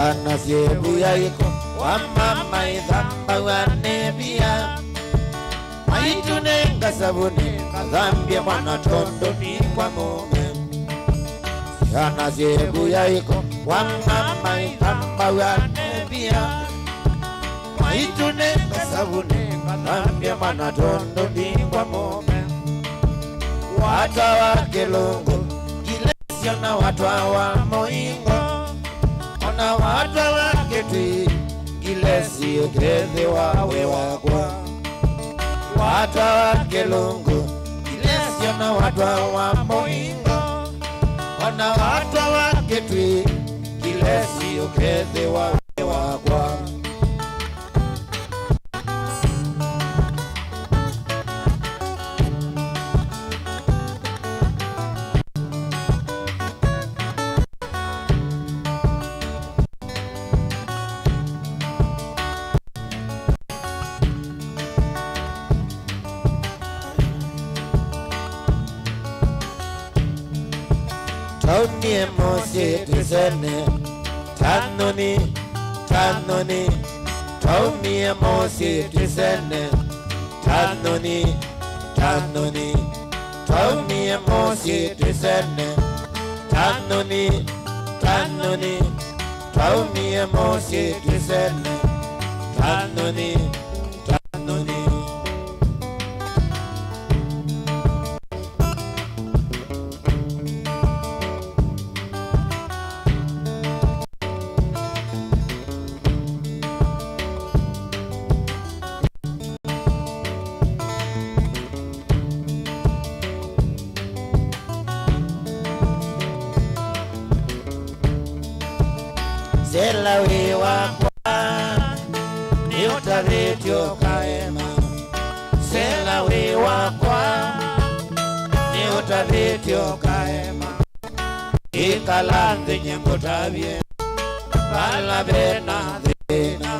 Yana sebu ya iko wamama idhamba wanebia maitune ngasabune kadhambia mwana tondo ni kwa mume. Yana sebu ya iko wamama idhamba wanebia maitune ngasabune kadhambia mwana tondo ni kwa mume. Wata wa Kilungu Kilesio na watu wa Moingo ona watu wa Kitui Kilesio Kirethi wawe wakwa. Watu wa Kilungu Kilesio na watu wa Moingo ona watu wa Kitui Kilesio Kirethi wawe wakwa. Tauni mosi tusene tanoni tanoni. Tauni mosi tusene tanoni tanoni. Tauni mosi tusene tanoni tanoni. Tauni mosi tusene tanoni tanoni. Sela we wakwa ni utaretio kaema. Sela we wakwa ni utaretio kaema. Ikalanze nyengotabye bala bena dhena.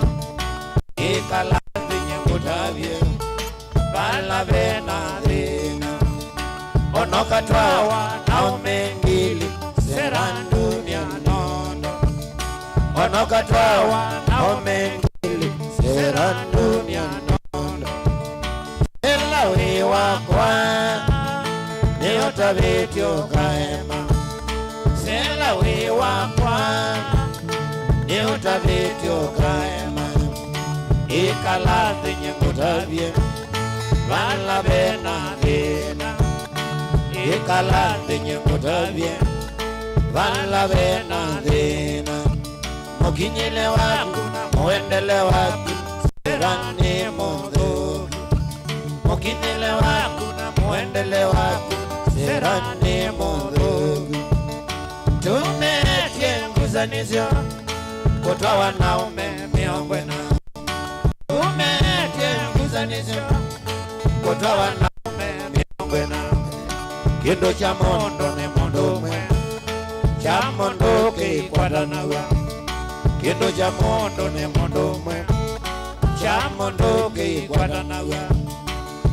Ikalanze nyengotabye bala bena dhena. Onokatwawa na umengili serandunia nono. Onokatwawa na umengili serandunia nono. Sela we wakwa ni utaretio kaema. Sela we wakwa ni utaretio kaema. Ikalanze nyengotabye bala bena dhena. Ikalanze nyengotabye bala bena dhena. Mukinyele waku muendele waku serani mundu. Mukinyele waku muendele waku serani mundu. Tumetie nguzanizyo kutwa wanaume miongwena. Tumetie nguzanizyo kutwa wanaume miongwena. Kindo cha mondo ni mondo mwe cha mondo keikwatanawa. Kindo cha mondo ni mondo mwe cha mondo keikwatanawa.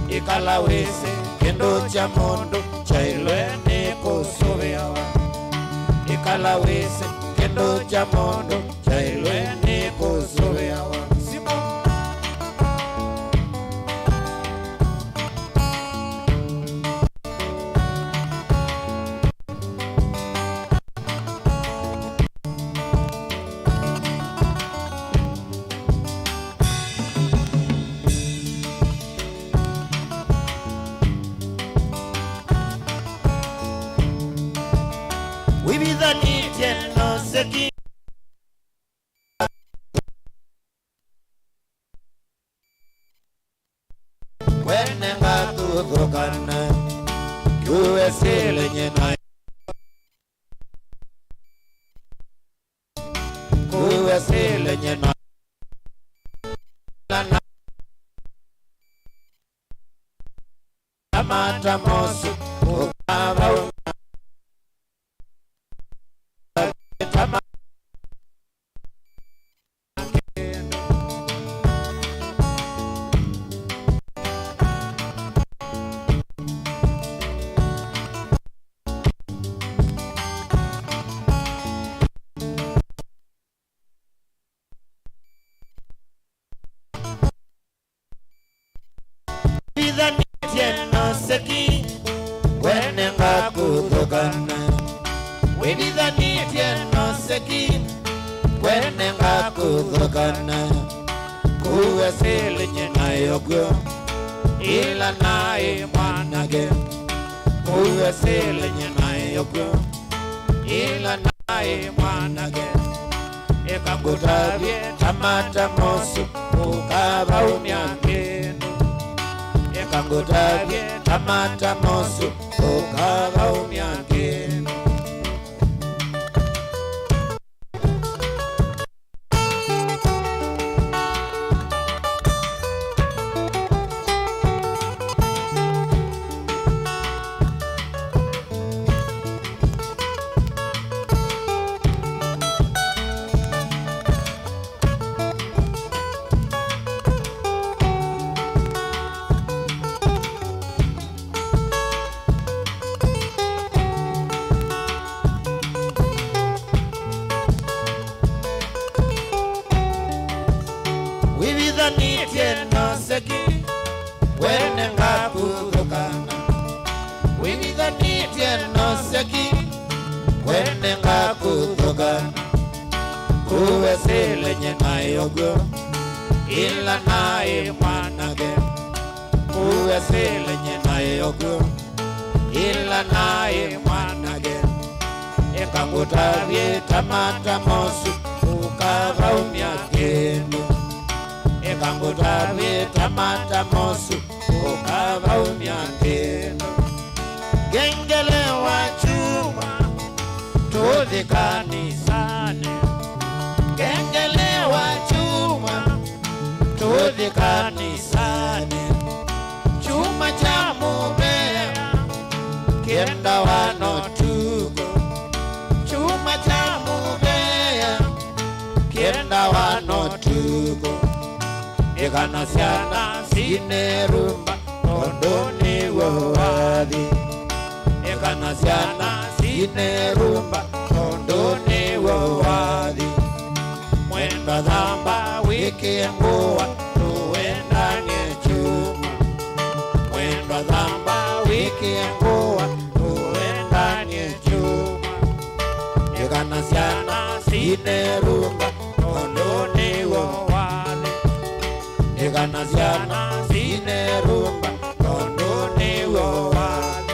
Ikalawese kindo cha mondo cha ilweni kusuveawa. Ikalawese kindo cha mondo cha ilweni kusuveawa. Wenenga tukokana kuwe silenye na kuwe silenye na amata mosu ukaba kuthukana withithanĩtie no seki kwenenga kuthukana kuwe silinye nayo guo ila nae mwanake kuwe silinye nayo guo ila nae mwanake ekakutabye tamata mosu ukabaumya kenu ekakutabye tamata mosu ukabaumya kenu withithanĩtie no seki kwenenga kuthukana withithanĩtie no seki kwenenga kuthukana kuwe silinye nayo guo ila nae mwanake kuwe silinye nayo guo ila nae mwanake ekakutabye tamata mosu ukabaumya kenu ekakutabye tamata mosu ukabaumya kenu gengele wa chuma tuthi kanisani gengele wa chuma tuthi kanisani chuma cha mubea kienda wanotuko chuma cha mubea kienda wanotuko ikanasiana sinerumba ondoni wowathi ikanasiana sinerumba ondoni wowathi mwenda thamba wikiengua tuwendanie chuma mwenda thamba wikiengua tuwendanie chuma ikanasiana sinerumba ondoni wowathi ikanasiana sinerumba ondoni wowathi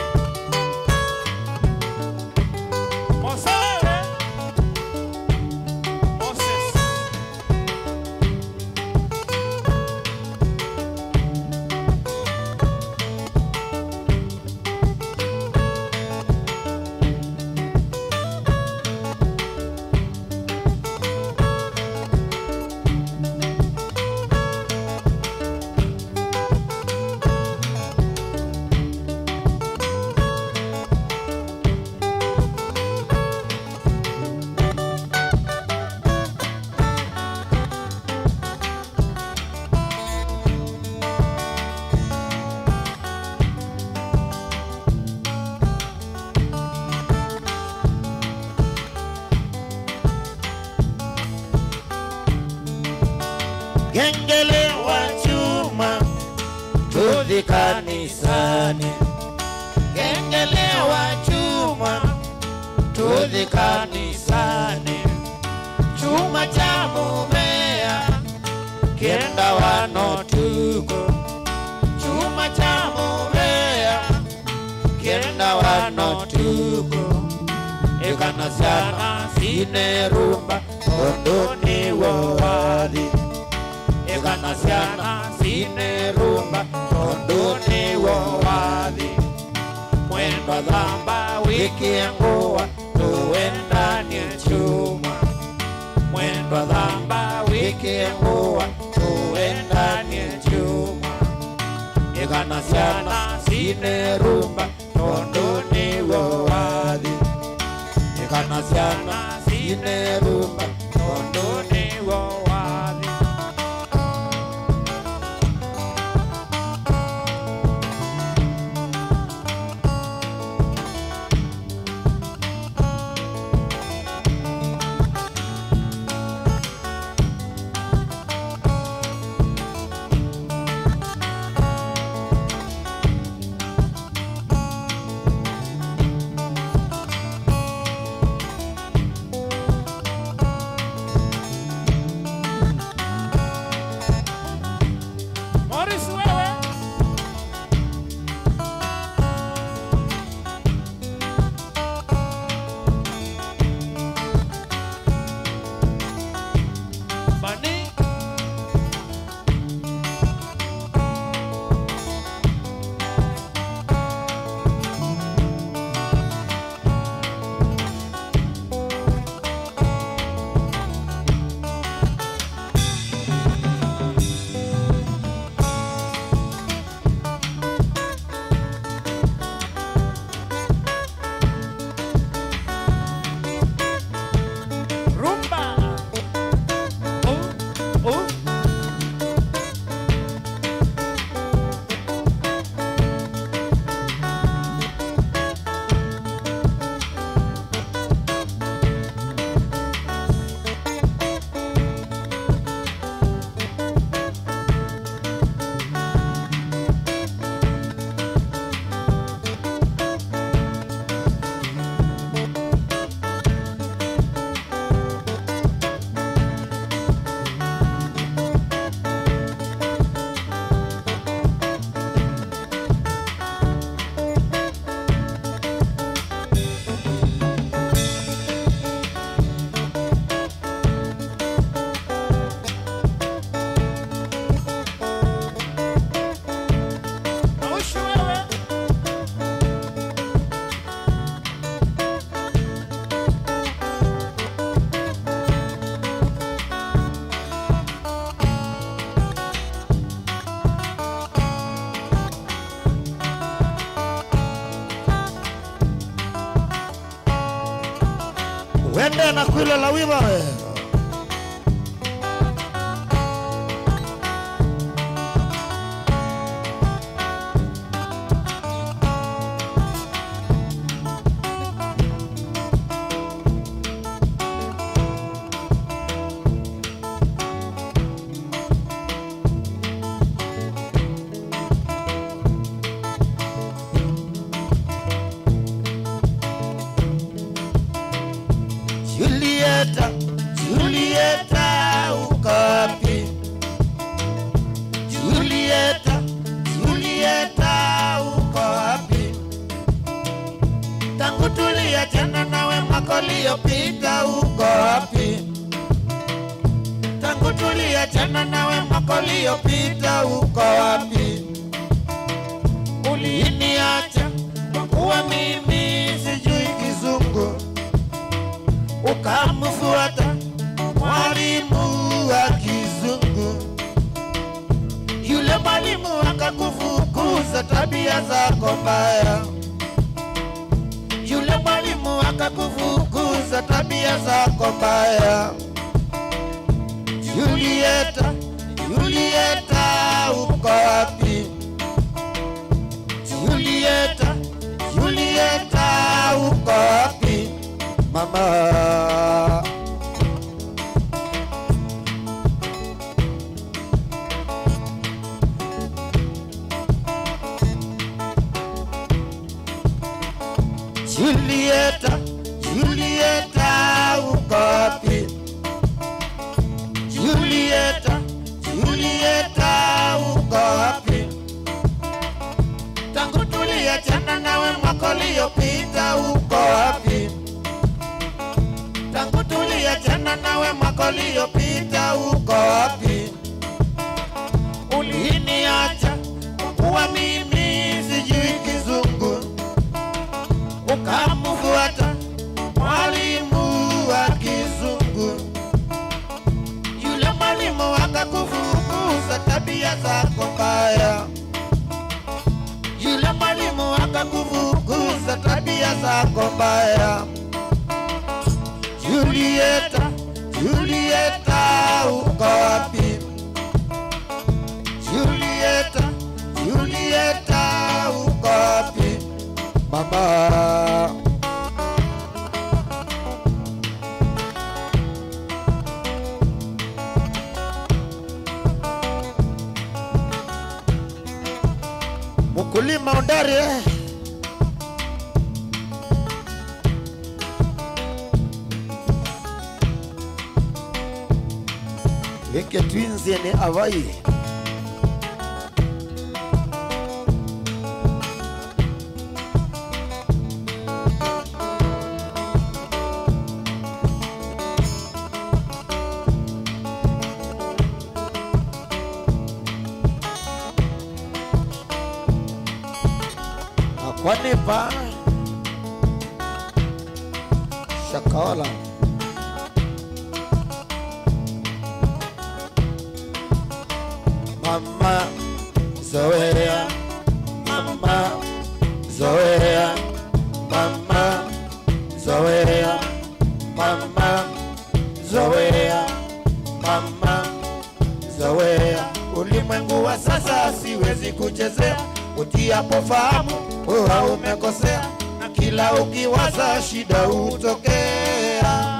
gengele wa chuma tuthi kanisani gengele wa chuma tuthi kanisani chuma cha mumea kienda wanotuko chuma cha mumea kienda wanotuko ikanasiana sinerumba ondoni wowathi ikanasiana sinerumba ondoni wowathi mwenda thamba wikiengua tuwendanie chuma mwenda thamba wikiengua tuwendanie chuma ikanasiana sinerumba ondoni wowathi ikanasiana sinerumba ondoni wowathi Ende na kwile la wiba. Julieta, Julieta, uko wapi? Julieta, Julieta, uko wapi? Tangu tuliachana nawe mwaka uliopita, uko wapi? Tangu tuliachana nawe mwaka uliopita, uko wapi? Uliniacha kwa kuwa mimi sijui Kizungu, ukamfuata mwalimu wa Kizungu. Yule mwalimu akakufukuza tabia zako mbaya. Yule mwalimu akakufukuza tabia zako mbaya. Julieta, Julieta, uko wapi? Julieta, Julieta, uko wapi? Mama, Julieta, Julieta, uko wapi? Julieta, Julieta, uko wapi? Tangu tuliachana nawe mwaka uliopita, uko wapi? Tangu tuliachana nawe mwaka uliopita, uko wapi? Uliniacha kuwa mimi sijui Kizungu, ukamfuata mwalimu wa Kizungu. Yule mwalimu akakufukuza tabia zako mbaya. Yule mwalimu akakufukuza tabia zako mbaya. Julieta, Julieta, uko wapi? Julieta, Julieta, uko wapi? Mama, mkulima hodari Weke twins ni Hawaii. Kwani pa Shakaola Mama Zoea, Mama Zoea, Mama Zoea, Mama Zoea, Mama Zoea. Ulimwengu wa sasa siwezi kuchezea, utiapo fahamu huwa umekosea, na kila ukiwaza shida utokea.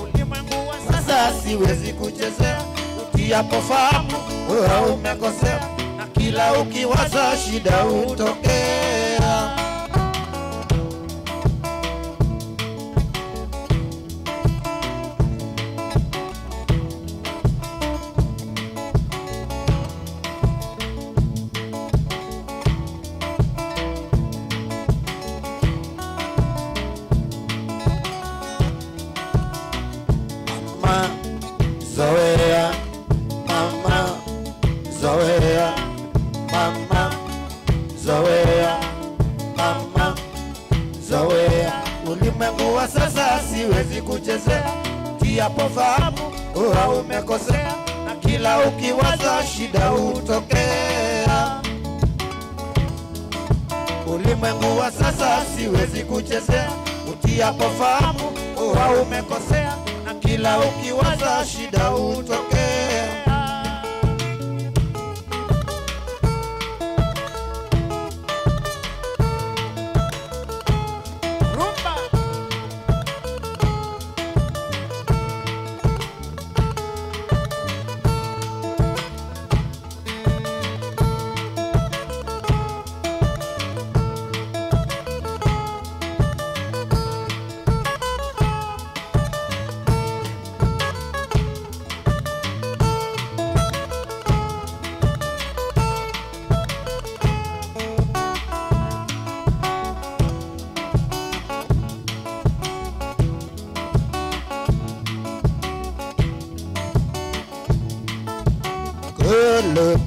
Ulimwengu wa sasa siwezi kuchezea, utiapo fahamu huwa umekosea, na kila ukiwaza shida utokea. Mama Zoea, Mama Zoea, Mama Zoea, Mama Zoea. Ulimwengu wa sasa siwezi kuchezea, tiapo fahamu huwa umekosea, na kila ukiwaza shida utokea. Ulimwengu wa sasa siwezi kuchezea, utiapofahamu kuwa umekosea, na kila ukiwaza shida hutokea.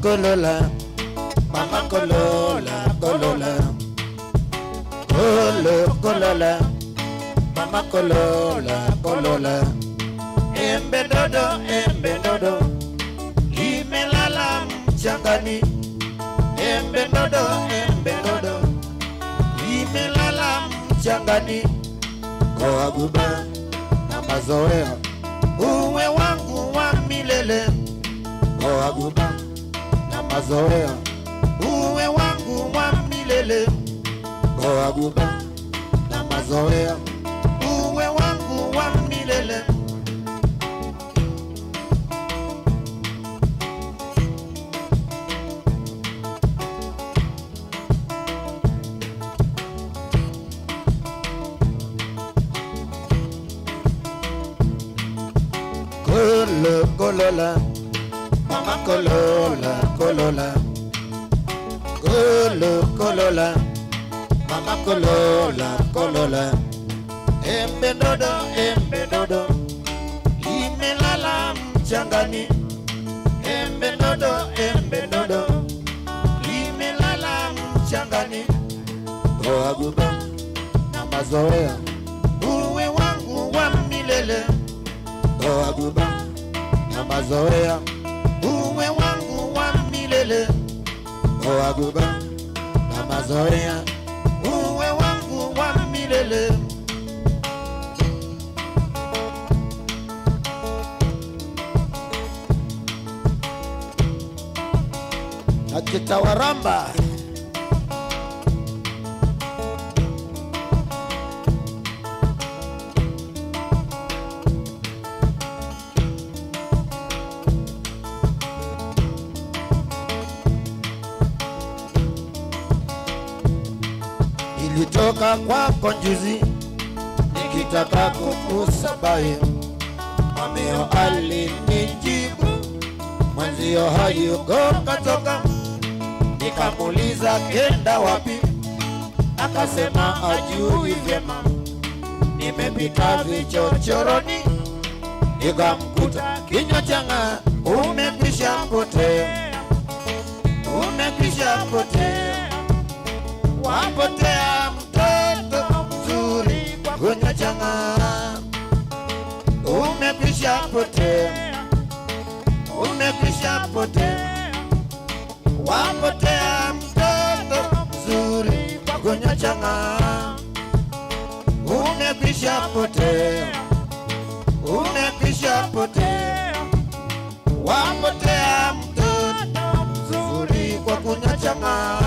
Kolola, mama kolola, kolola. Kolola, mama kolola, kolola. Embe dodo, limelala mchangani. Embe dodo, limelala mchangani. Kwa guba na mazoea, uwe wangu wa milele. Kwa guba na mazoea, uwe wangu wa milele. Kwa guba na mazoea, uwe wangu wa milele. Kolola, mama kolola, kolola. Kolola, mama kolola, kolola. Embe dodo, limelala mchangani. Embe dodo, limelala mchangani. Kwa guba na mazoea, uwe wangu wa milele. Kwa guba na mazoea, uwe wangu wa milele. Kwa guba na mazoea, uwe wangu wa milele. Akitawaramba nilitoka kwako juzi, nikitaka kukusabahi. Mameo alinijibu, mwenzio hayuko katoka. Nikamuuliza kenda wapi, akasema ajui vyema. Nimepita vichochoroni, nikamkuta kinywa changa. Umekwisha potea, umekwisha potea. Wapotea mtoto mzuri kwenye changa. Umekwisha potea, umekwisha potea. Wapotea mtoto mzuri kwenye changa. Umekwisha potea, umekwisha potea. Wapotea mtoto mzuri kwa kunywa changa.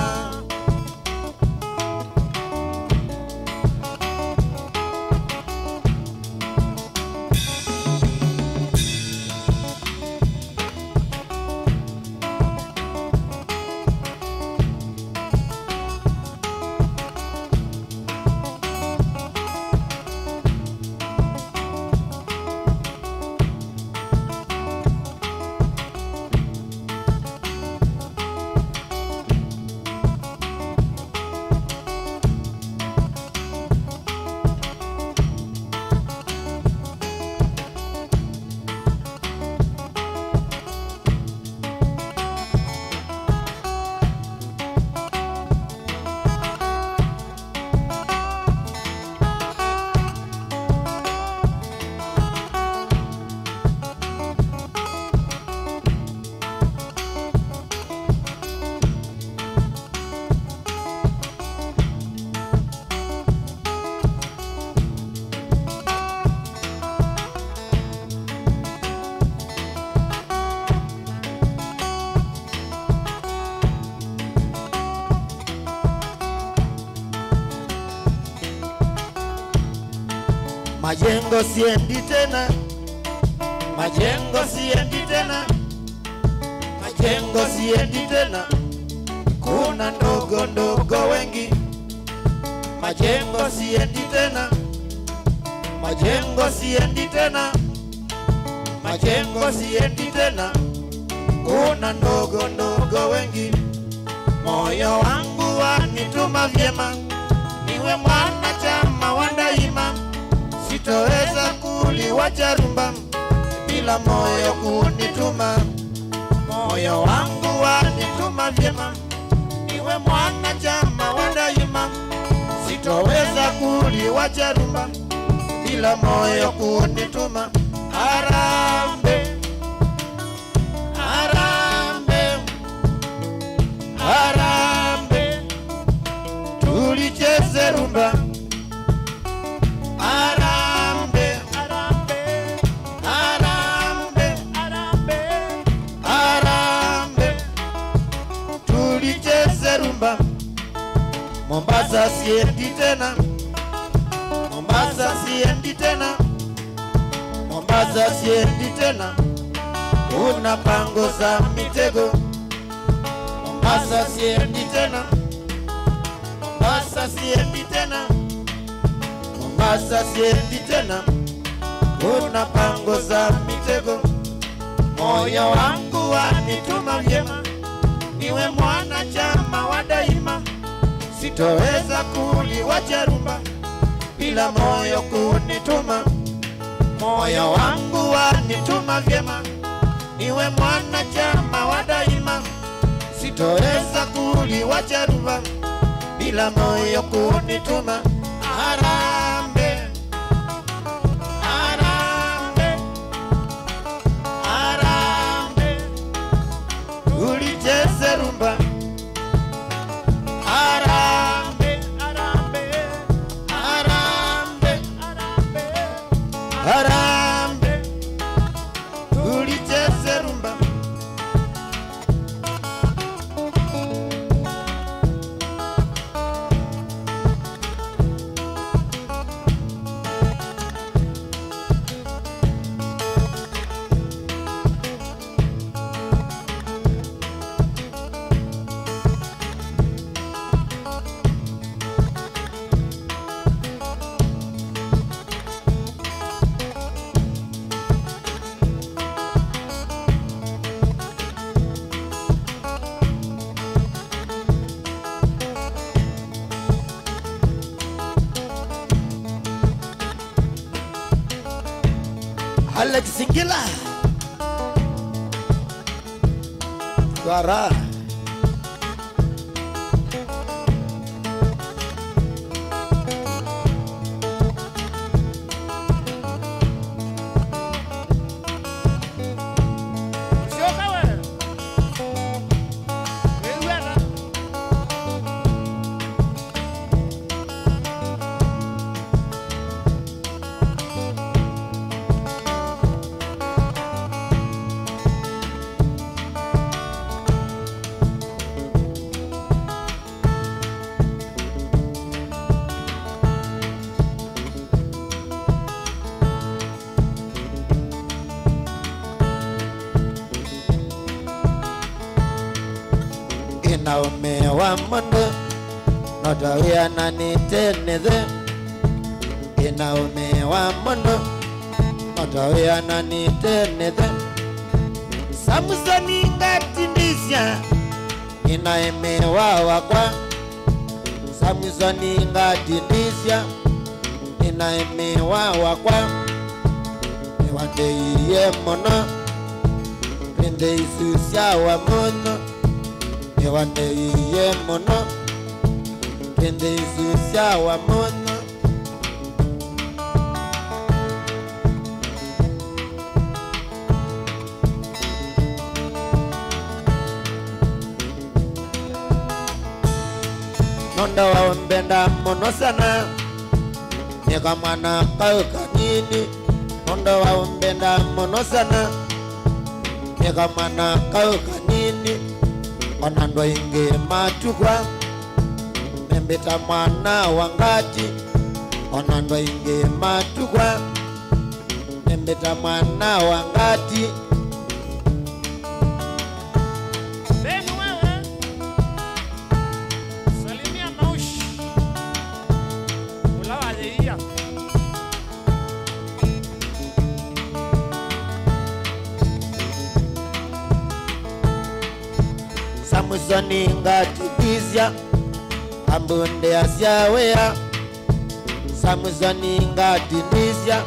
majengo siendi tena, majengo siendi tena, majengo siendi tena, kuna ndogo ndogo wengi. Majengo siendi tena, majengo siendi tena, majengo siendi tena, kuna ndogo ndogo wengi. Moyo wangu wanituma vyema, niwe mwanachama wa daima, sitoweza kuliwacha rumba bila moyo kunituma. Moyo wangu wanituma vyema, niwe mwanachama wa daima, sitoweza kuliwacha rumba bila moyo kunituma. Harambe, harambe, harambe, tulicheze rumba. Harambe, harambe, harambe, harambe, harambe, tulicheze rumba. Mombasa siendi tena, Mombasa siendi tena, Mombasa siendi tena, una pango za mitego. Mombasa siendi tena, Mombasa siendi tena, Mombasa siendi tena, una pango za mitego. Moyo wangu wanituma vyema, niwe mwanachama wa daima, sitoweza kuliwacha rumba bila moyo kunituma. Moyo wangu wanituma vyema, niwe mwanachama wa daima, sitoweza kuliwacha rumba bila moyo kunituma. Harambe, harambe, harambe, tulicheze rumba. Harambe, harambe, harambe, harambe, harambe, tulicheze rumba. Alex Singila Suara Naume wa mondo notawia na niteneze. Inaume wa mondo notawia na niteneze. Samusoni ngatindisya inaeme wa wakwa. Samusoni ngatindisya inaeme wa wakwa. Niwande iye mono pende isusya wa mono. Niwande iye mono pende isusya wa mono. Nondo wa mbenda mono sana Nika mwana kauka nini. Nondo wa mbenda mono sana Nika mwana kauka nini. Onando inge matukwa Membeta mwana wangati Onando inge matukwa Nembeta mwana wangati Benu wewe Salimia Maushi Ulawa leia Samusoni ngati bizya Ambunde asyawea Samusoni ngati bizya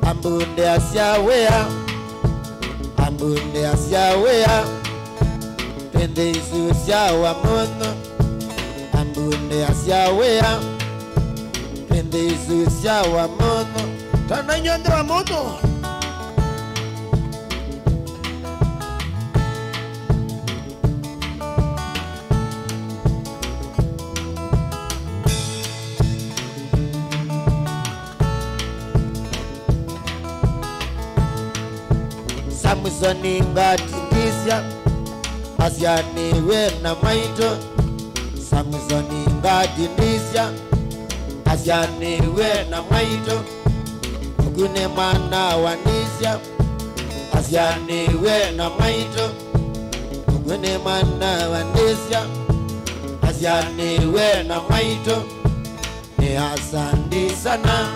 Ambunde asyawea Ambunde asyawea Pende isu syawa mono Ambunde asyawea Pende isu syawa mono Tana nyondo wa mono Samusoni ngati ndisya Asyani we na maito Samusoni ngati ndisya Asyani we na maito Ukune mwana wanisya Asyani we na maito Ukune mwana wanisya Asyani we na maito Ni asandi sana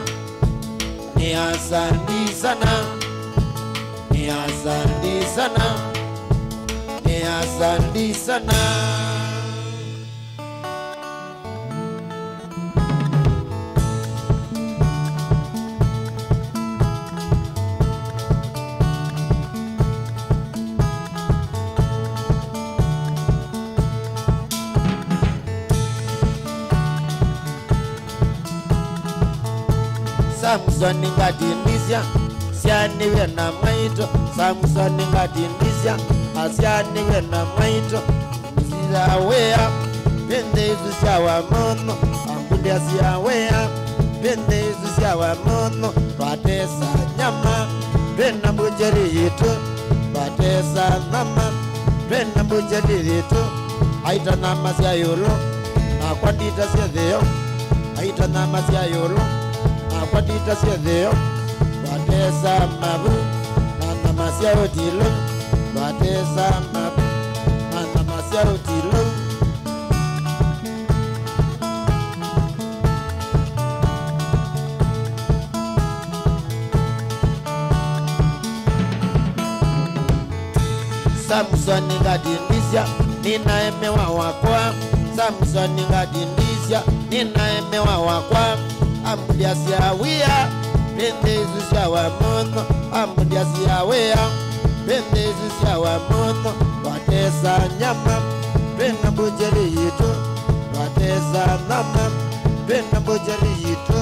Ni asandi sana Ni asandi sana Ni asandi sana Samusoni ngati ndisya Asyani we na maito Samusoni ngati ndisya Asyani we na maito Siyawea Pende isu syawa mono Ambunde asyawea Pende isu syawa mono Twatesa nyama Twena mbujeri yitu Twatesa nama Twena mbujeri yitu Aita nama sya yolo Nakwandita sya dheo Aita nama sya yolo Nakwandita sya dheo Twatesa mabu Nana masya otilo Twatesa mabu Nana masya otilo Samusoni ngati ndisya Nina emewa wakwa Samusoni ngati ndisya Nina emewa wakwa Ambunde asyawea Pende isu syawa mono Ambunde asyawea Pende isu syawa mono Twatesa nyama Twena mbujeri yitu Twatesa nama Twena mbujeri yitu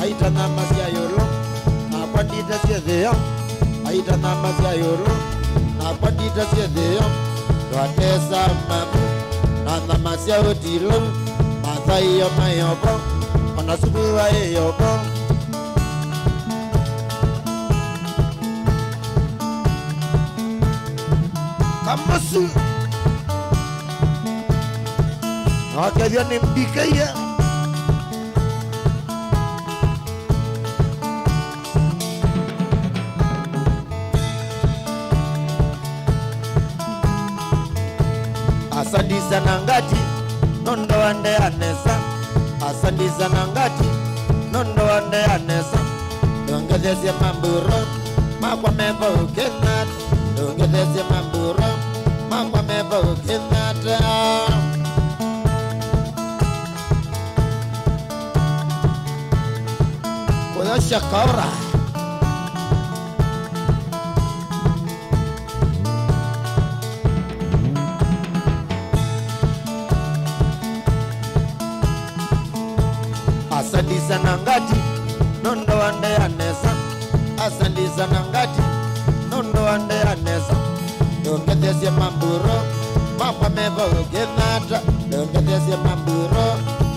Aita nama sya yolo Nakwandita sya dheo Aita nama sya yolo Nakwandita sya dheo Twatesa mabu Nana masya otilo Matha iyo mayobo Onasubuwa yobo Kamasu Wakavya ni mbikaya Asandi sana ngati Nondo wande anesa Asandi sana ngati Nondo wande anesa Dongedesye mamburo Makwa meba ukenat Dongedesye mamburo Makwa meba ukenat Kuyo shakora Asandi sana ngati Nondo wande anesa Asandi sana ngati Nondo wande anesa Dongedesye mamburo Makwa meba ukenat Dongedesye mamburo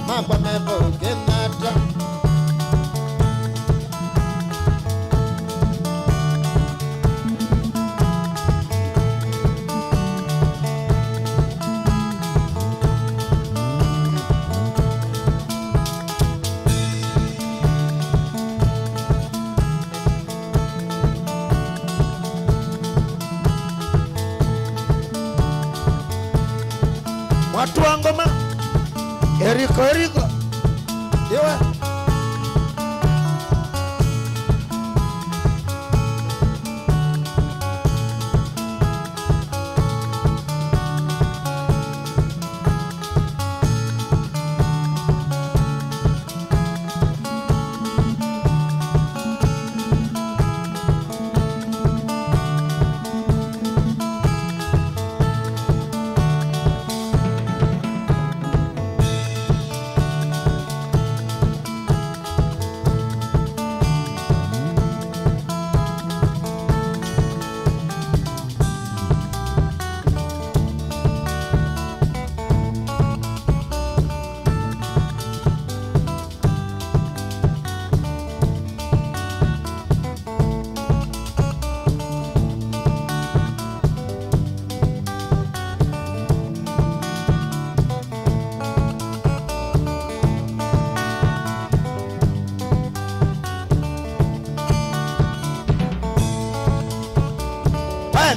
Makwa meba ukenat watu wa ngoma Eriko Ewa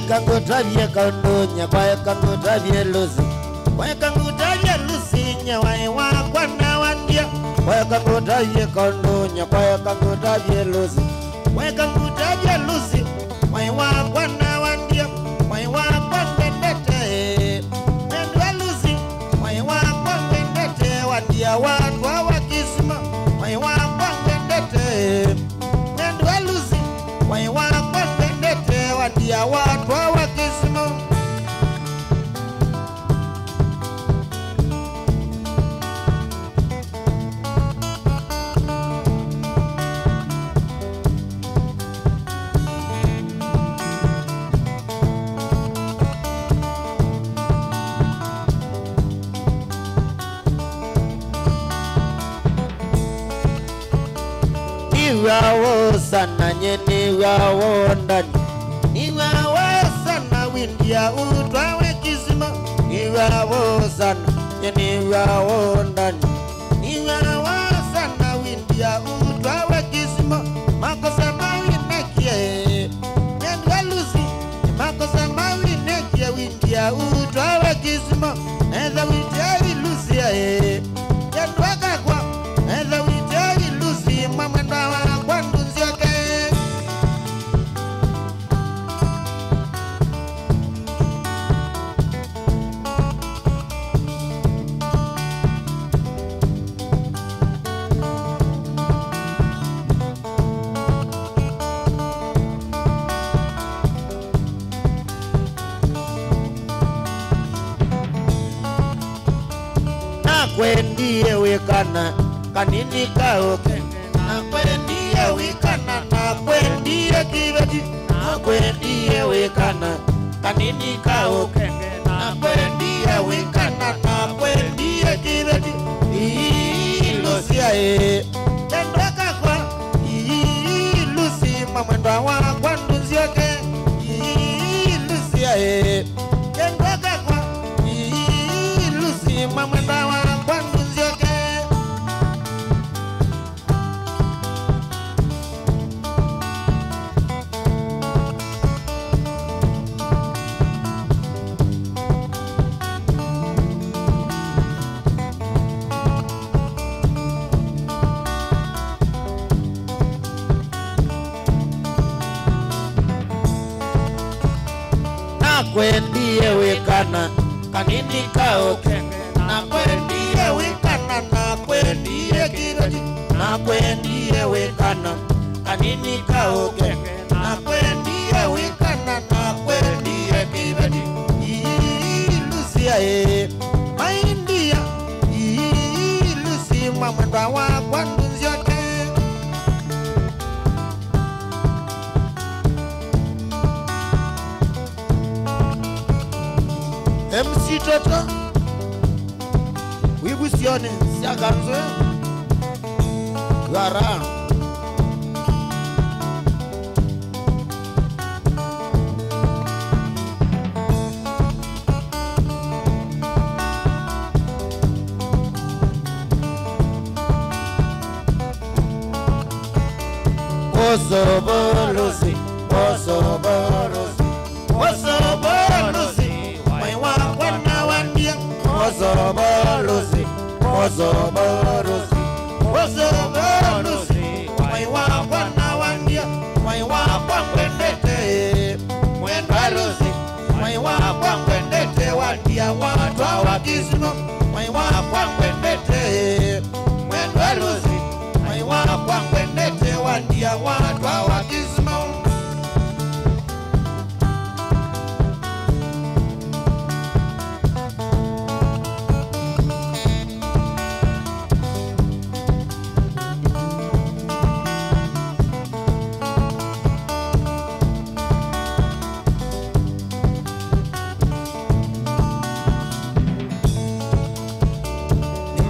Kango tavye kandonya kwa kango tavye lusi kwa kango tavye lusi nyawae wakwa na wandia kwa kango tavye kandonya kwa kango tavye lusi kwa kango tavye lusi kwa wakwa na wandia kwa wakwa ndete ndwa lusi kwa wakwa ndete wandia watu wakisima kwa wakwa ndete ndwa lusi kwa wakwa ndete wandia watu wakisima niwawo sana niwawo ndani niwawo sana windia utwawe kisima niwawo sana niwawo ndani niwawo sana windia utwawe kisima makosa mawinekie nendwalusi makosa mawinekie windia utwawe kisima eza witiari lusia yendwakakwa eza witiari lusi mamwenda wakwa ndunzioke nakwendie wikana kanini kaoke nakwendie wikana nakwendie kiveti nakwendie wikana kanini kaoke nakwendie wikana nakwendie kiveti ilusia tendwaka kwa ilusi mamwendwa wakwa ndunzioke ilusia tendwaka kwa ilusi mamwendwa wakwa ndunzioke nakwendie wikana kanini kaoke nakwendie wikana nakwendie kiveti nakwendie wikana kanini kaoke nakwendie wikana nakwendie kiveti ilusia maindia ilusi mamwendwa wakwa ndunzioke MC Toto Wibusione Siaganzo Gara Osobolosi Osobolosi Osobolosi Osobolosi Kozoborosi, Kozoborosi, Waiwa Wana Wandia, Waiwa Kwangwendete, Mwendalusi, Waiwa Kwangwendete, Wandia Watwa Wakizimo, Waiwa Kwangwendete, Mwendalusi, Waiwa Kwangwendete, Wandia Watwa Wakizimo.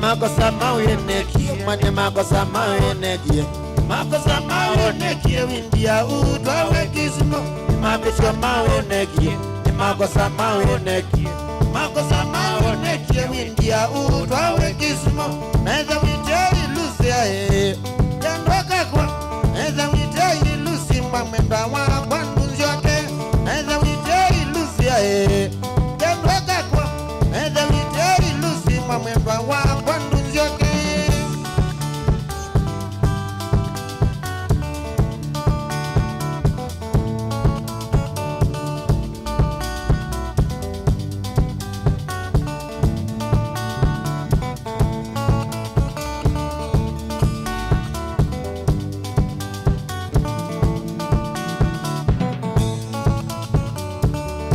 Makosa maweneki, mane makosa maweneki, makosa maweneki, windia utwa wekizimo. Mabisho maweneki, makosa maweneki, makosa maweneki, windia utwa wekizimo. Neza witei lusi ae, jandwaka kwa. Neza witei lusi mwamenda wakwa nunjote. Neza witei lusi ae, jandwaka kwa. Neza witei lusi mwamenda wakwa nunjote.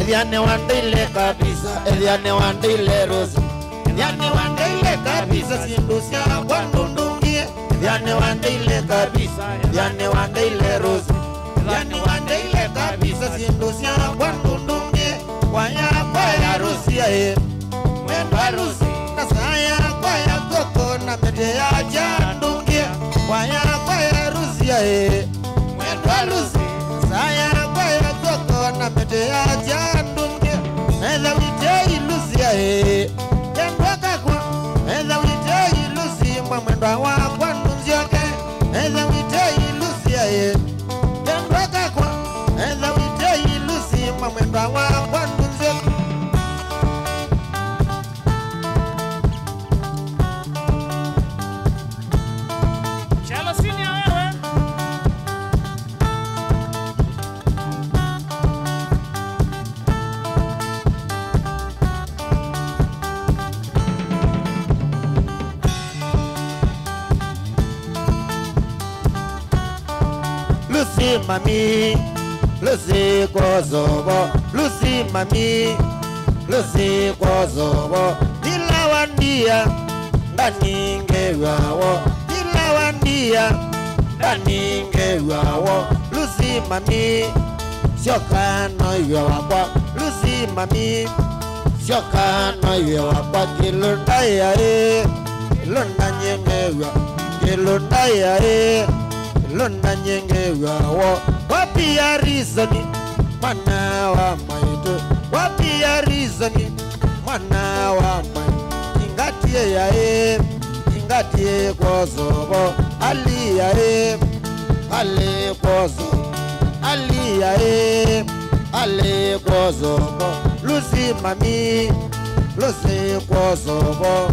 Eliane wandile kabisa, Eliane wandile rosi, Eliane wandile kabisa, sindusia kwa ndundungie. Eliane wandile kabisa, Eliane wandile rosi, Eliane wandile kabisa, sindusia kwa ndundungie. Waya kwa ya rusia mwenda rusi, nasaya kwa ya koko na mete ya jandungie. Waya kwa ya rusia mwenda rusi, nasaya kwa ya koko na mete ya jandungie. Eza witei lusia jandwaka kwa. Eza witei lusi mwamenda wakwa nunzioke. Eza witei lusia jandwaka kwa. Eza witei lusi mwamenda wakwa nunzioke. Jealousy ya wewe. Lucy mami, Lucy Kozobo, Lucy mami, Lucy Kozobo. Dilawandia, daninge wawo. Dilawandia, daninge wawo. Lucy mami, siokano yawakwa. Lucy mami, siokano yawakwa. Kilundaya kilundanyenge wa. Kilundaya Lona nyenge wawo. Wapi ya rizoni mwana wa maito, wapi ya rizoni mwana wa maito. Ingatie ya ingatie Kozobo. Ali ya ali Kozobo. Ali ya ali Kozobo. Lucy mami, Lucy Kozobo.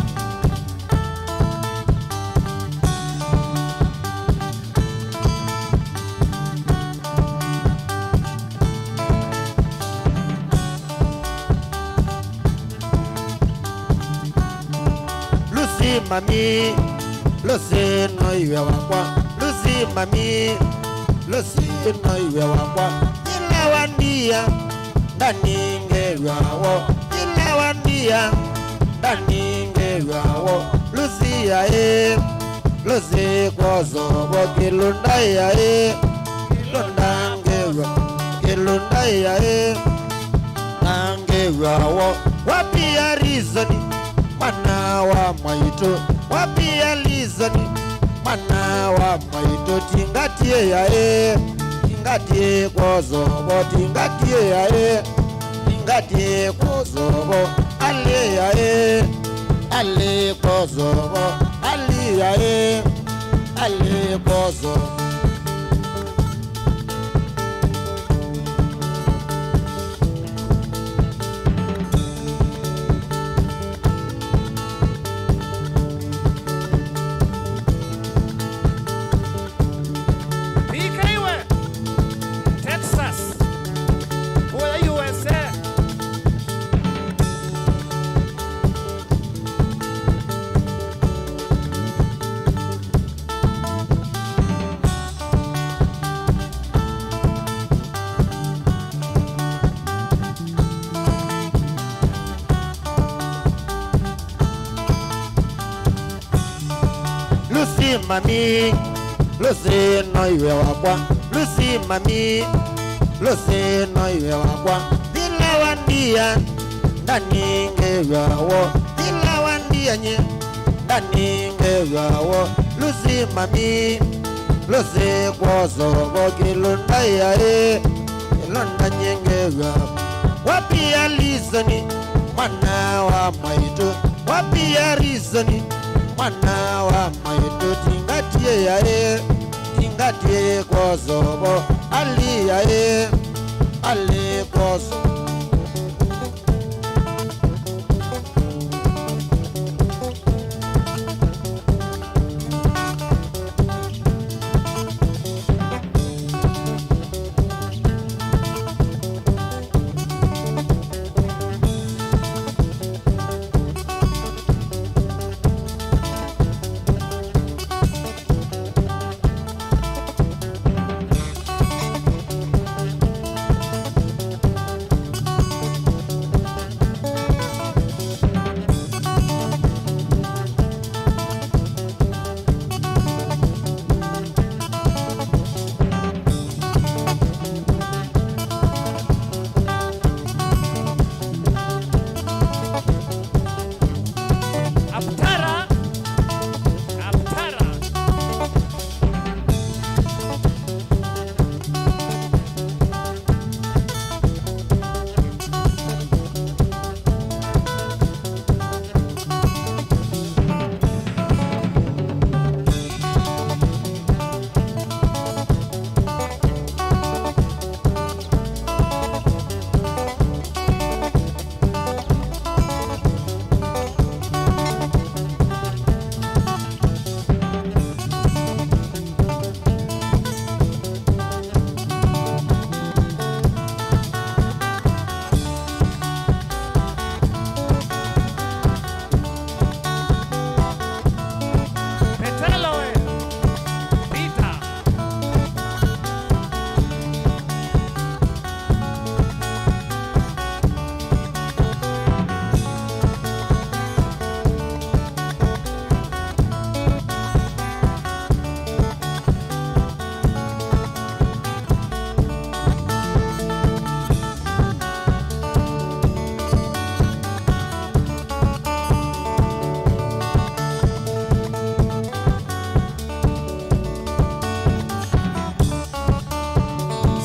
Lucy mami, Lucy no iwe wakwa. Lucy mami, Lucy no iwe wakwa. Dilawandia, daninge wawo. Dilawandia, daninge wawo. Lucy ya Lucy Kozobo. Kilundaya kilundange wa. Kilundaya nange wawo. Wapi ya rizoni mwana wa maito, wapi ya lizoni mwana wa maito. Tingatie ya tingatie Kozobo. Tingatie ya tingatie Kozobo. Ali ya ali Kozobo. Ali ya ali Kozobo. Lucy mami, Lucy no iwe wakwa, Lucy mami, Lucy no iwe wakwa. Dilawandia ndani ngewawo, dilawandia nye ndani ngewawo. Lucy mami, Lucy kwazo wakilunda yae, ilunda nyengewa. Wapia lizoni, mwana wa maitu, wapia rizoni, mwana wa maitu. Tingatie yae, tingatie kwazo ali yae, ali kwazo.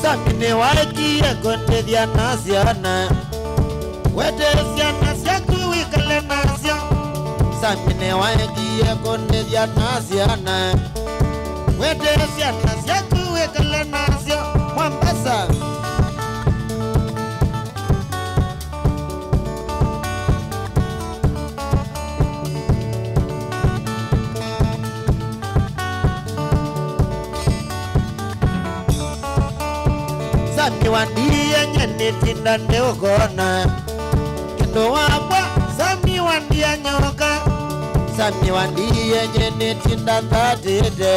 Samine wakie konde dia nasiana, wete siana siaku wikale nasio. Samine wakie konde dia nasiana, wete siana siaku wikale nasio. Mombasa. Sami wandia nyene tinda neogona, kendo wabwa sami wandia nyoka. Sami wandia nyene tinda tatete,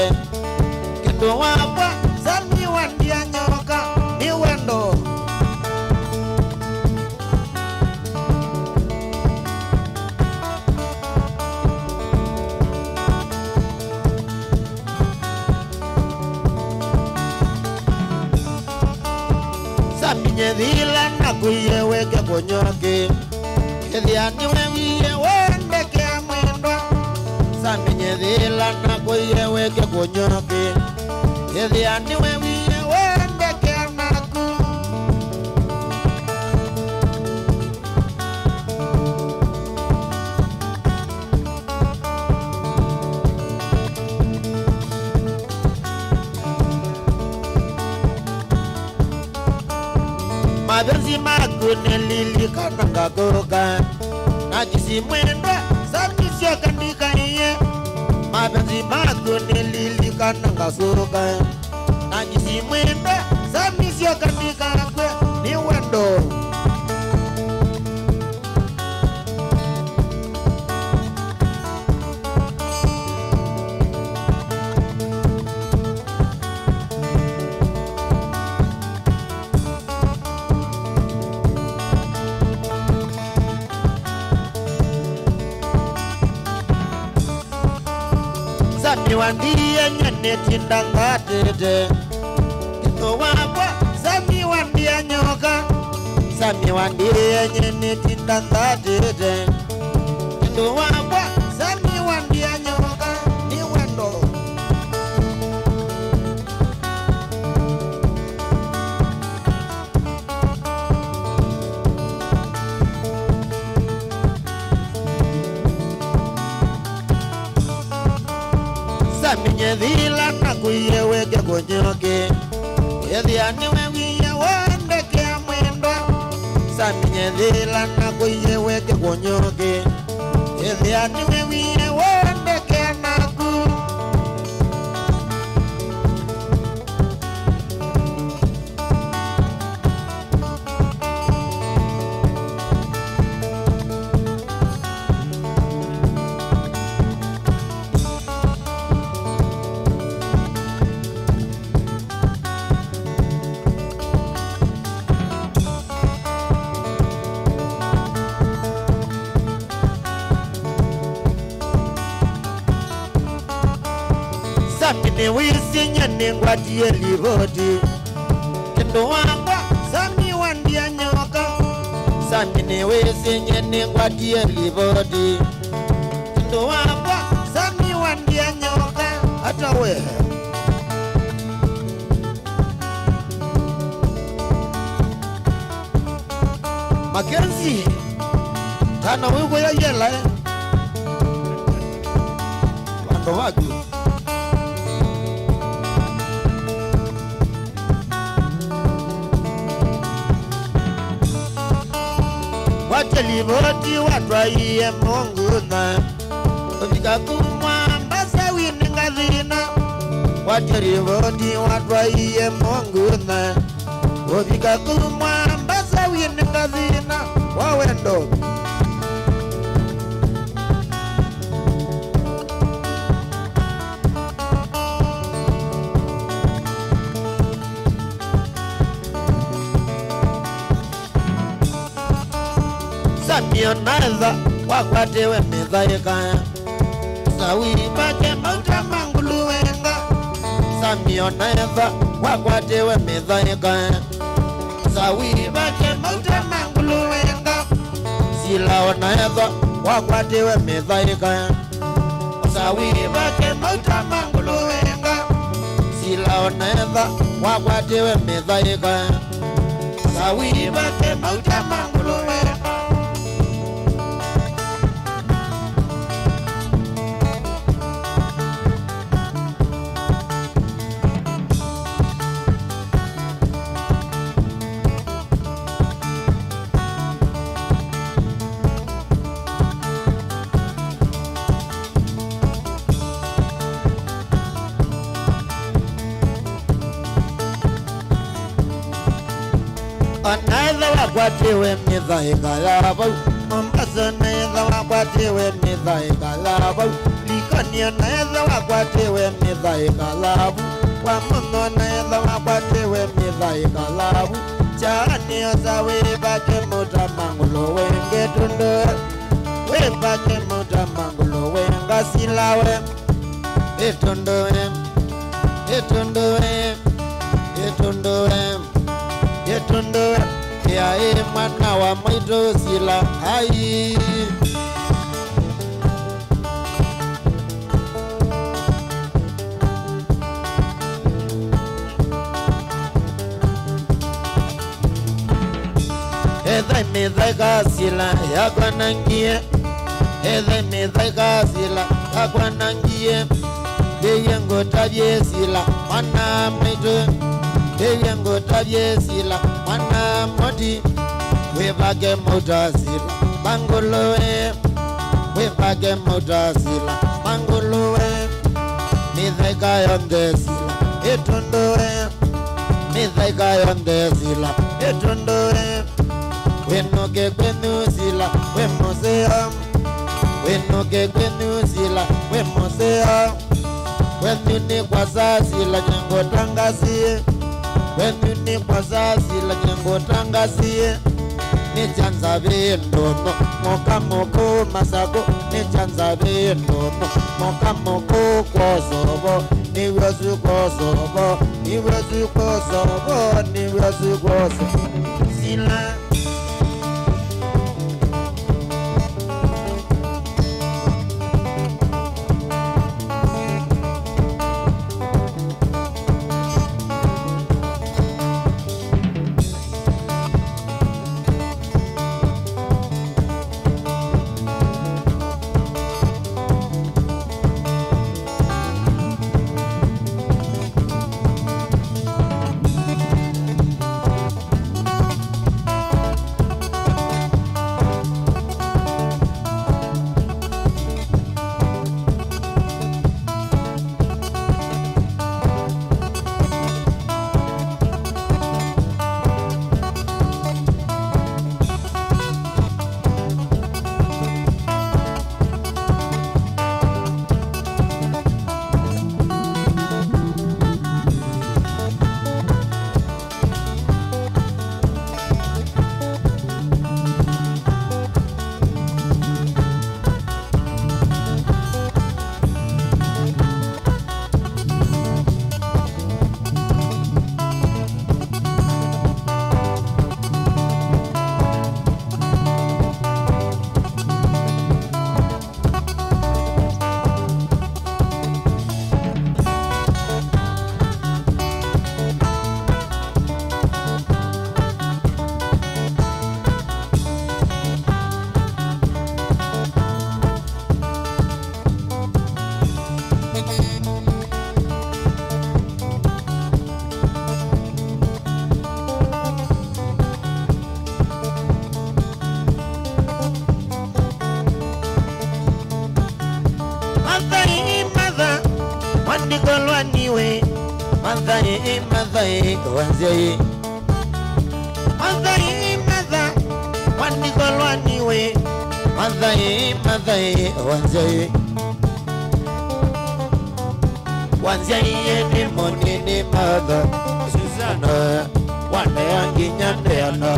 kendo wabwa sami wandia nyoka. Ni wendo Nyedhila na kuyeweke konyoke, Kedhiani wewiye wendeke ya mwendwa. Sami nyedhila na kuyeweke konyoke, Kedhiani wewiye wendeke ya naku. Mabenzi magune lili kananga goga, najisi mwendwa sami sio kandika iye. Mabenzi magune lili kananga goga, najisi mwendwa sami sio kandika kwe. Ni wendo Sami wandiye nyene tindangatete Kito wakwa Sami wandiye nyoka Sami wandiye nyene tindangatete Kito wakwa Sami wandiye nyoka Ni wendo Minye dhila na kuye weke konyoke Yedhi aniwe wiye wandeke ya mwendo Saminye dhila na kuye weke konyoke Yedhi aniwe wiye wandeke ya naku Samine wisi nyane ngwatie livoti Kendo wakwa Sami wandia nyoka Samine wisi nyane ngwatie livoti Kendo wakwa Sami wandia nyoka Hata we Makenzi Tana wiko ya yela Wando waju Watalivoti watwaiye monguna Ovika kumwambasa winingazina Watalivoti watwaiye monguna Ovika kumwambasa winingazina Wawendo Samionaza wakwatewe medhaika Sawibake mauta manguluwenga Samionaza wakwatewe medhaika Sawibake mauta manguluwenga Silaonaza wakwatewe medhaika Sawibake mauta manguluwenga Silaonaza wakwatewe medhaika Sawibake mauta manguluwenga Another wakwatewe midhaika labo Mombasa naeza wakwatewe midhaika labo Likoni naeza wakwatewe midhaika labo Wamuno naeza wakwatewe midhaika labo Chani oza webake muta mangulo wenge tundu Webake muta mangulo wenga silawe Etunduwe Etunduwe Etunduwe Yetundo ya mwana wa mwito sila hai Edha midhaika sila ya kwa nangie Edha midhaika sila ya kwa nangie Deyengo tabye sila mwana mwito Deyengo tabye sila mwana moti Webake mota sila mangolowe Webake mota sila mangolowe Midhaika yonde sila etundowe Midhaika yonde sila etundowe Wenoke kwenu sila wemosea Wenoke kwenu sila wemosea Wenu ni kwa sasila nyengo tangasie Wenu ni kwa sasila nyengo tangasie Ni chanza vindono Moka moko masako Ni chanza vindono Moka moko kwa Sila Niwe Madai Wanzai Madai Wandikolwa niwe Madai Wanzai Wanzai Yeni Monini Mother Susanna Wande Anginyandeana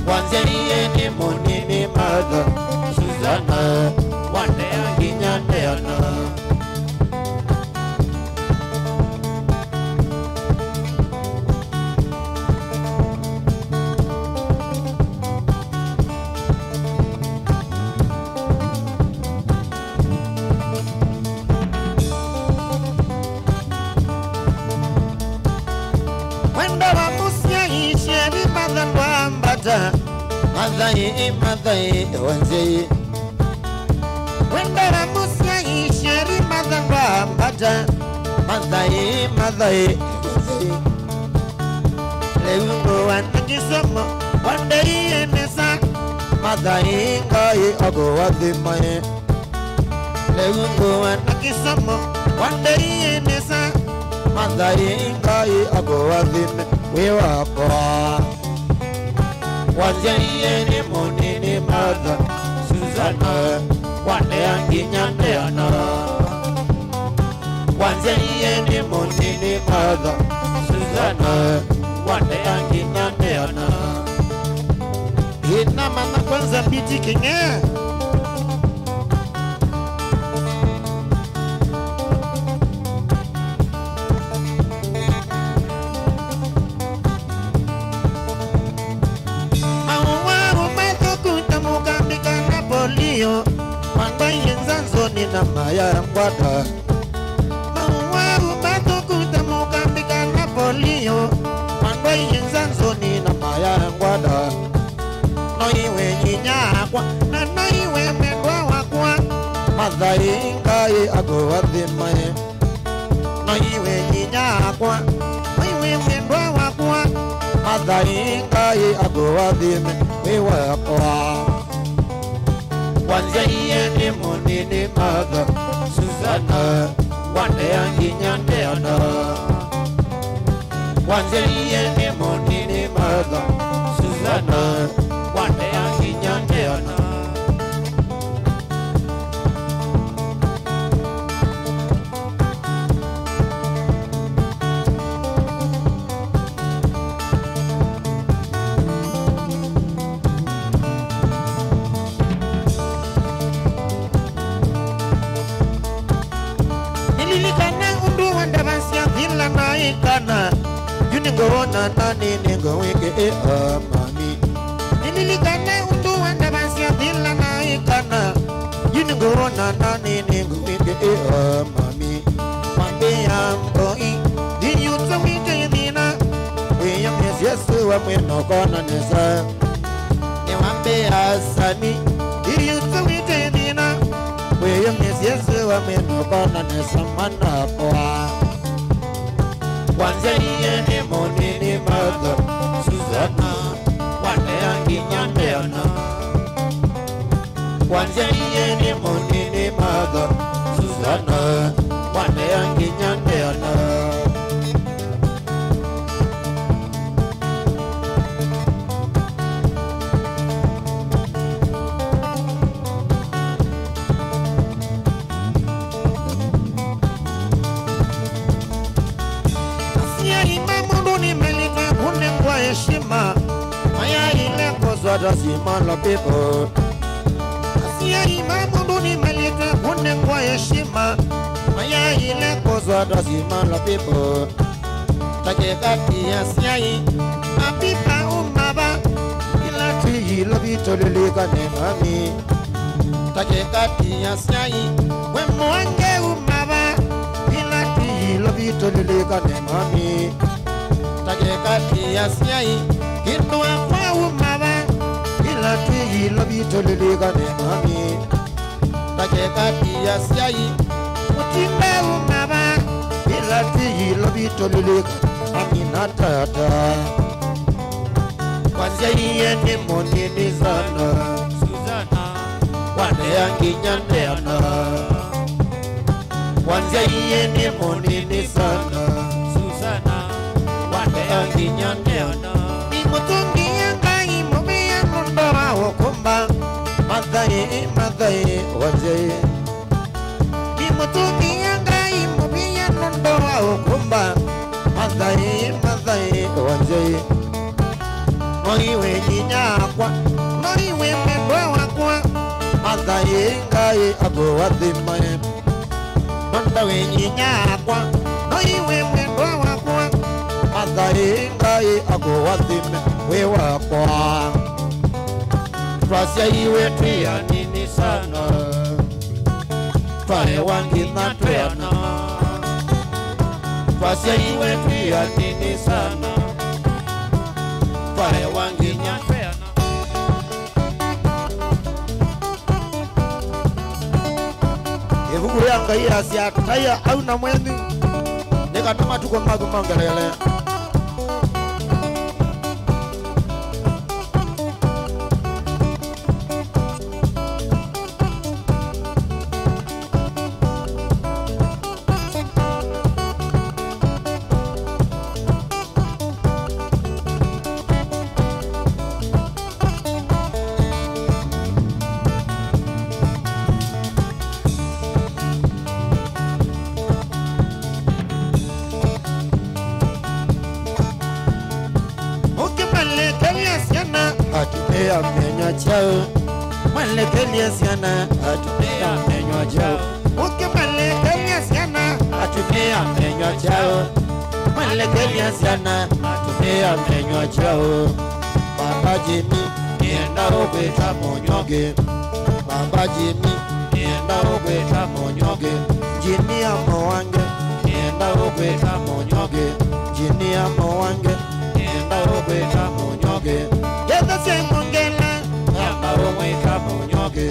Wanzai Yeni Monini Mother Susanna Wande Anginyandeana Madai Wanzai Wenda Ramusya Isheri Madangwa Mbata Madai Wanzai Leungo Wanakisomo Wandai Enesa Madai Ngai Ago Wadhimae Leungo Wanakisomo Wandai Enesa Madai Ngai Ago Wadhime Wewa Kwa Wanzai Yeni Monini Mother Susanna Wande Anginyandeana Wanzai Yeni Monini Mother Susanna Wande Anginyandeana Hina mana kwanza biti kinge Wangwa yenzanzo nina maya ngwada Mawaru bato kutamuka mbika na polio Wangwa yenzanzo nina maya ngwada Noiwe nyinyakwa na noiwe medwa wakwa Madhai ngai ago wadhimae Noiwe nyinyakwa Noiwe medwa wakwa Madhai ngai ago wadhime Wewa kwa Wanzai Yeni Monini Mother Susanna Wande Anginyandeana Wanzai Yeni Monini Mother Susanna Wande Anginyandeana Ningoona nani ningoweke mami. Nilikana undu wanda basi adila na ikana. Ningoona nani ningoweke mami. Mwambia mboi diyuta wike dina. Weya mesi yesu wa mweno kona nesa. Niwambia sani diyuta wike dina. Weya mesi yesu wa mweno kona nesa manapoa. Kwanza yene monini mother Susanna Wande angi nyambeana. Kwanza yene monini mother Susanna Wande angi nyambeana. Shima, maya ile kozo dasima la people. Asia ima mundu ni melite kune kwa heshima. Maya ile kozo dasima la people. Take kati asia i, apipa umaba. Ila tuyi lobi tolilika ne mami. Take kati asia i, we mwange umaba. Ila tuyi lobi tolilika ne mami. Take kati ya siai Kintu afa umaba Ila tuyi lobi tolilika ne mami. Take kati ya siai Mutimbe umaba Ila tuyi lobi tolilika Mami na tata. Kwanza yene monini sana Susanna Wande angi nyandeana. Kwanza yene monini sana Susanna angi nyandeana. Imutungi yangai mubiya nundora wakumba. Madai wanze. Imutungi yangai mubiya nundora wakumba. Madai wanze. Noiwe jinyakwa. Noiwe mendo wakwa. Madai ngai ago wadhimae. Mandawe jinyakwa. Noiwe mendo wakwa. Madai ngai ago wadhime we wakwa. Twasia iwe tuya nini sana. Twae wangi na tuyana. Twasia iwe tuya nini sana. Twae wangi na tuyana. Evugu yanga iya siya kaya au na mwendi. Nika tuma tuko magu mangalele. Atutea menywa chao. Mwelekelia siana. Atutea menywa chao. Ukimwelekelia siana. Atutea menywa chao. Mwelekelia siana. Atutea menywa chao. Baba Jimmy nienda ukweta monyoge. Baba Jimmy nienda ukweta monyoge. Jini ya mwange nienda ukweta monyoge. Jini ya mwange nienda ukweta monyoge. Yenda se mongela Yamba umwita munyoge.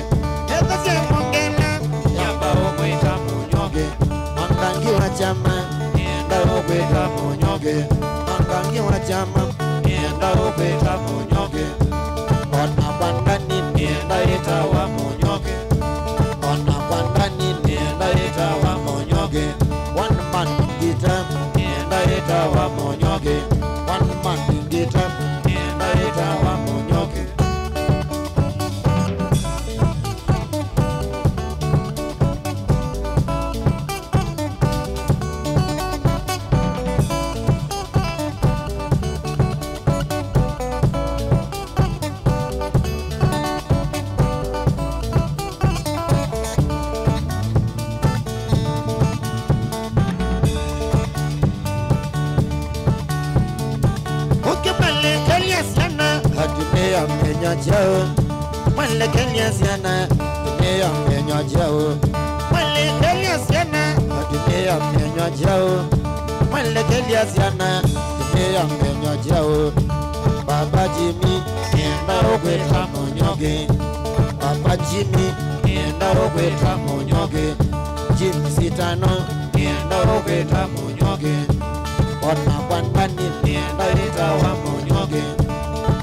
Yenda se mongela Yamba umwita munyoge. Mandangi wa chama Yenda ukwita munyoge. Mandangi wa chama Yenda ukwita munyoge. Ona bandani Yenda ita wa munyoge. Ona bandani Yenda ita wa munyoge. One man guitar Yenda ita wa munyoge. One man guitar Yenda ita wa munyoge. dunia mmenyojao mwelekelia siana dunia mmenyojao mwelekelia siana dunia mmenyojao mwelekelia siana dunia mmenyojao Baba Jimmy enda okweta monyoge Baba Jimmy enda okweta monyoge Jimmy Sitano enda okweta monyoge Ona bandani enda ita wa monyoge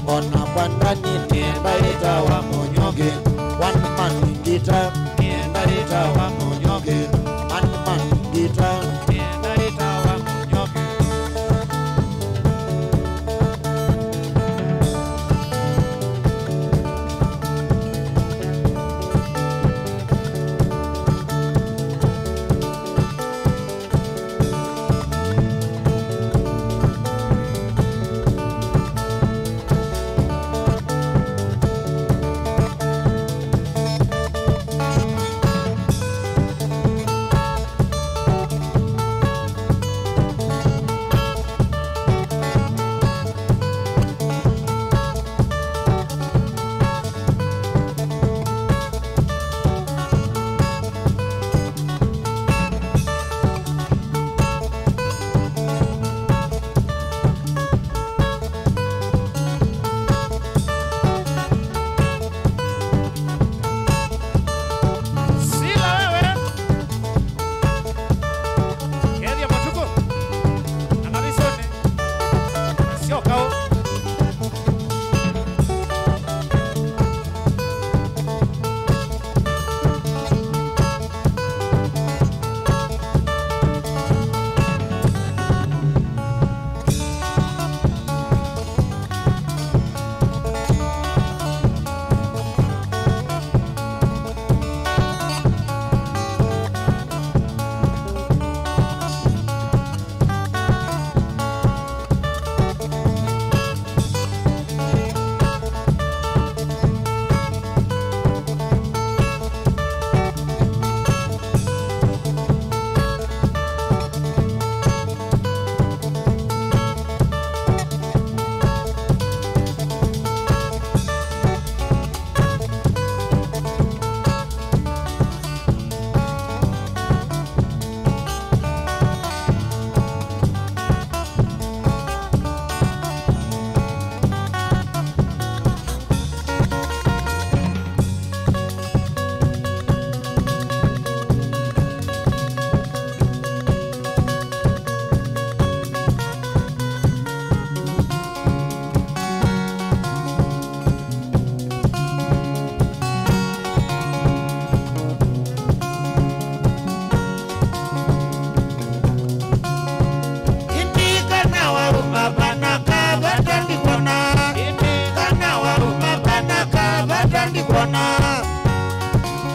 Ona bandani enda ita wa monyoge One man guitar enda ita wa monyoge One man guitar enda ita wa monyoge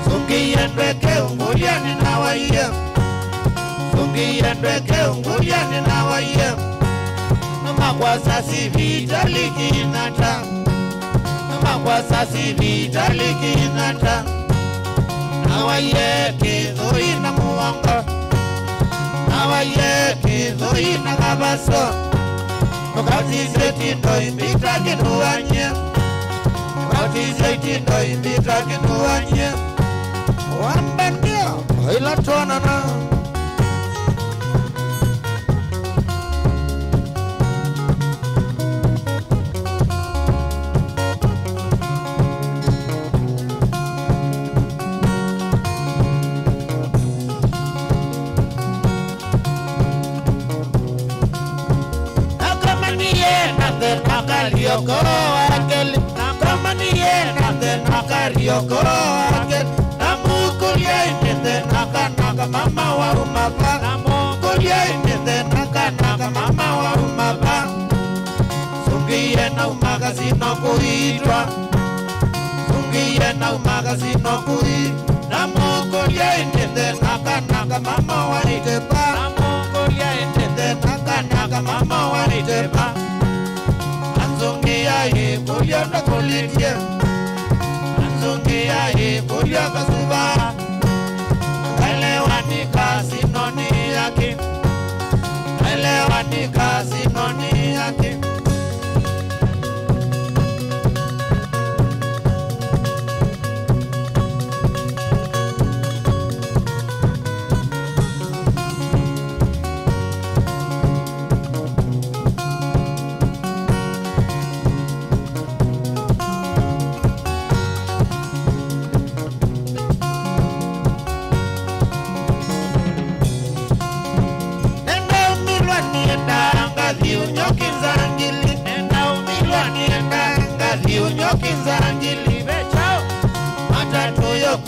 Sungiendweke unguliani na waye Sungiendweke unguliani na waye Mama kwa sasi vitaliki inata Mama kwa sasi vitaliki inata Na waye kizui na muwanga Na waye kizui na kabaso Wakati zeti ndo imbita kinuanye Wakati zeti ndo imbita kinuanye Wambandia ila tuanana Nakamaniye nande nakarioko akeli Nakamaniye nande nakarioko akeli Namukulia inende naka mama wa umaba Namukulia inende naka mama wa umaba Sungiye na umaga sino kuitwa Sungiye na umaga sino kuitwa Namukulia inende naka mama wa itepa Namukulia inende naka mama wa itepa Anzungia ye kulia na kulitie Anzungia ye kulia kasuba Elewani kasinoni yake Elewani kasinoni yake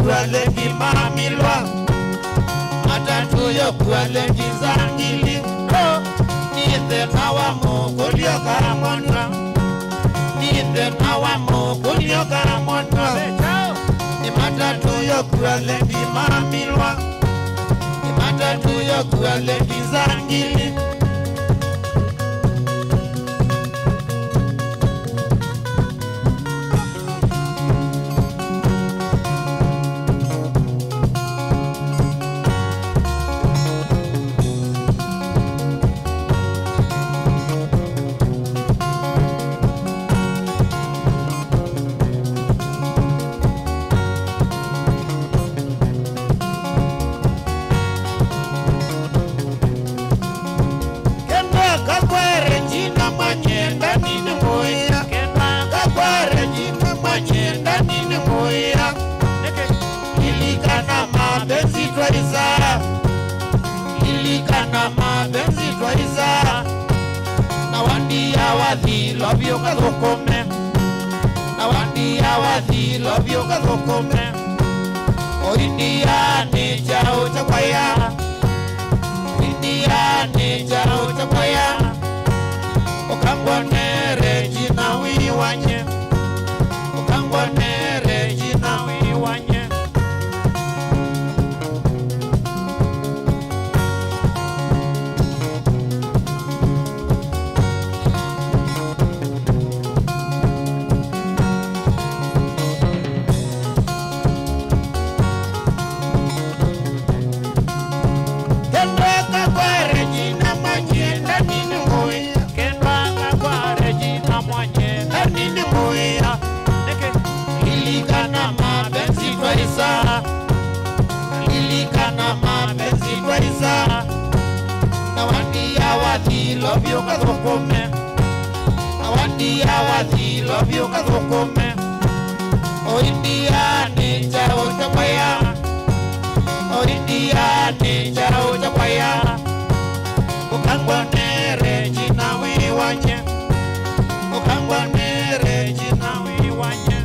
kualengi mamilwa matatu yo kualengi zangili nithe nawa mukulio kamonwa nithe nawa mukulio kamonwa ni matatu yo kualengi mamilwa ni matatu yo kualengi zangili ilikana mapenzi twaiza na wandia wathi lovyo kathokome na wandia wathi lovyo kathokome o India ni chao chakwaya India ni chao chakwaya okangwanere jina wiwanye okangwanere jina wiwanye na wandia wathi lovyo kathokome na wandia wathi lovyo kathokome o India ni chao chakwaya o India ni chao chakwaya ukangwanere jina wiwanye ukangwanere jina wiwanye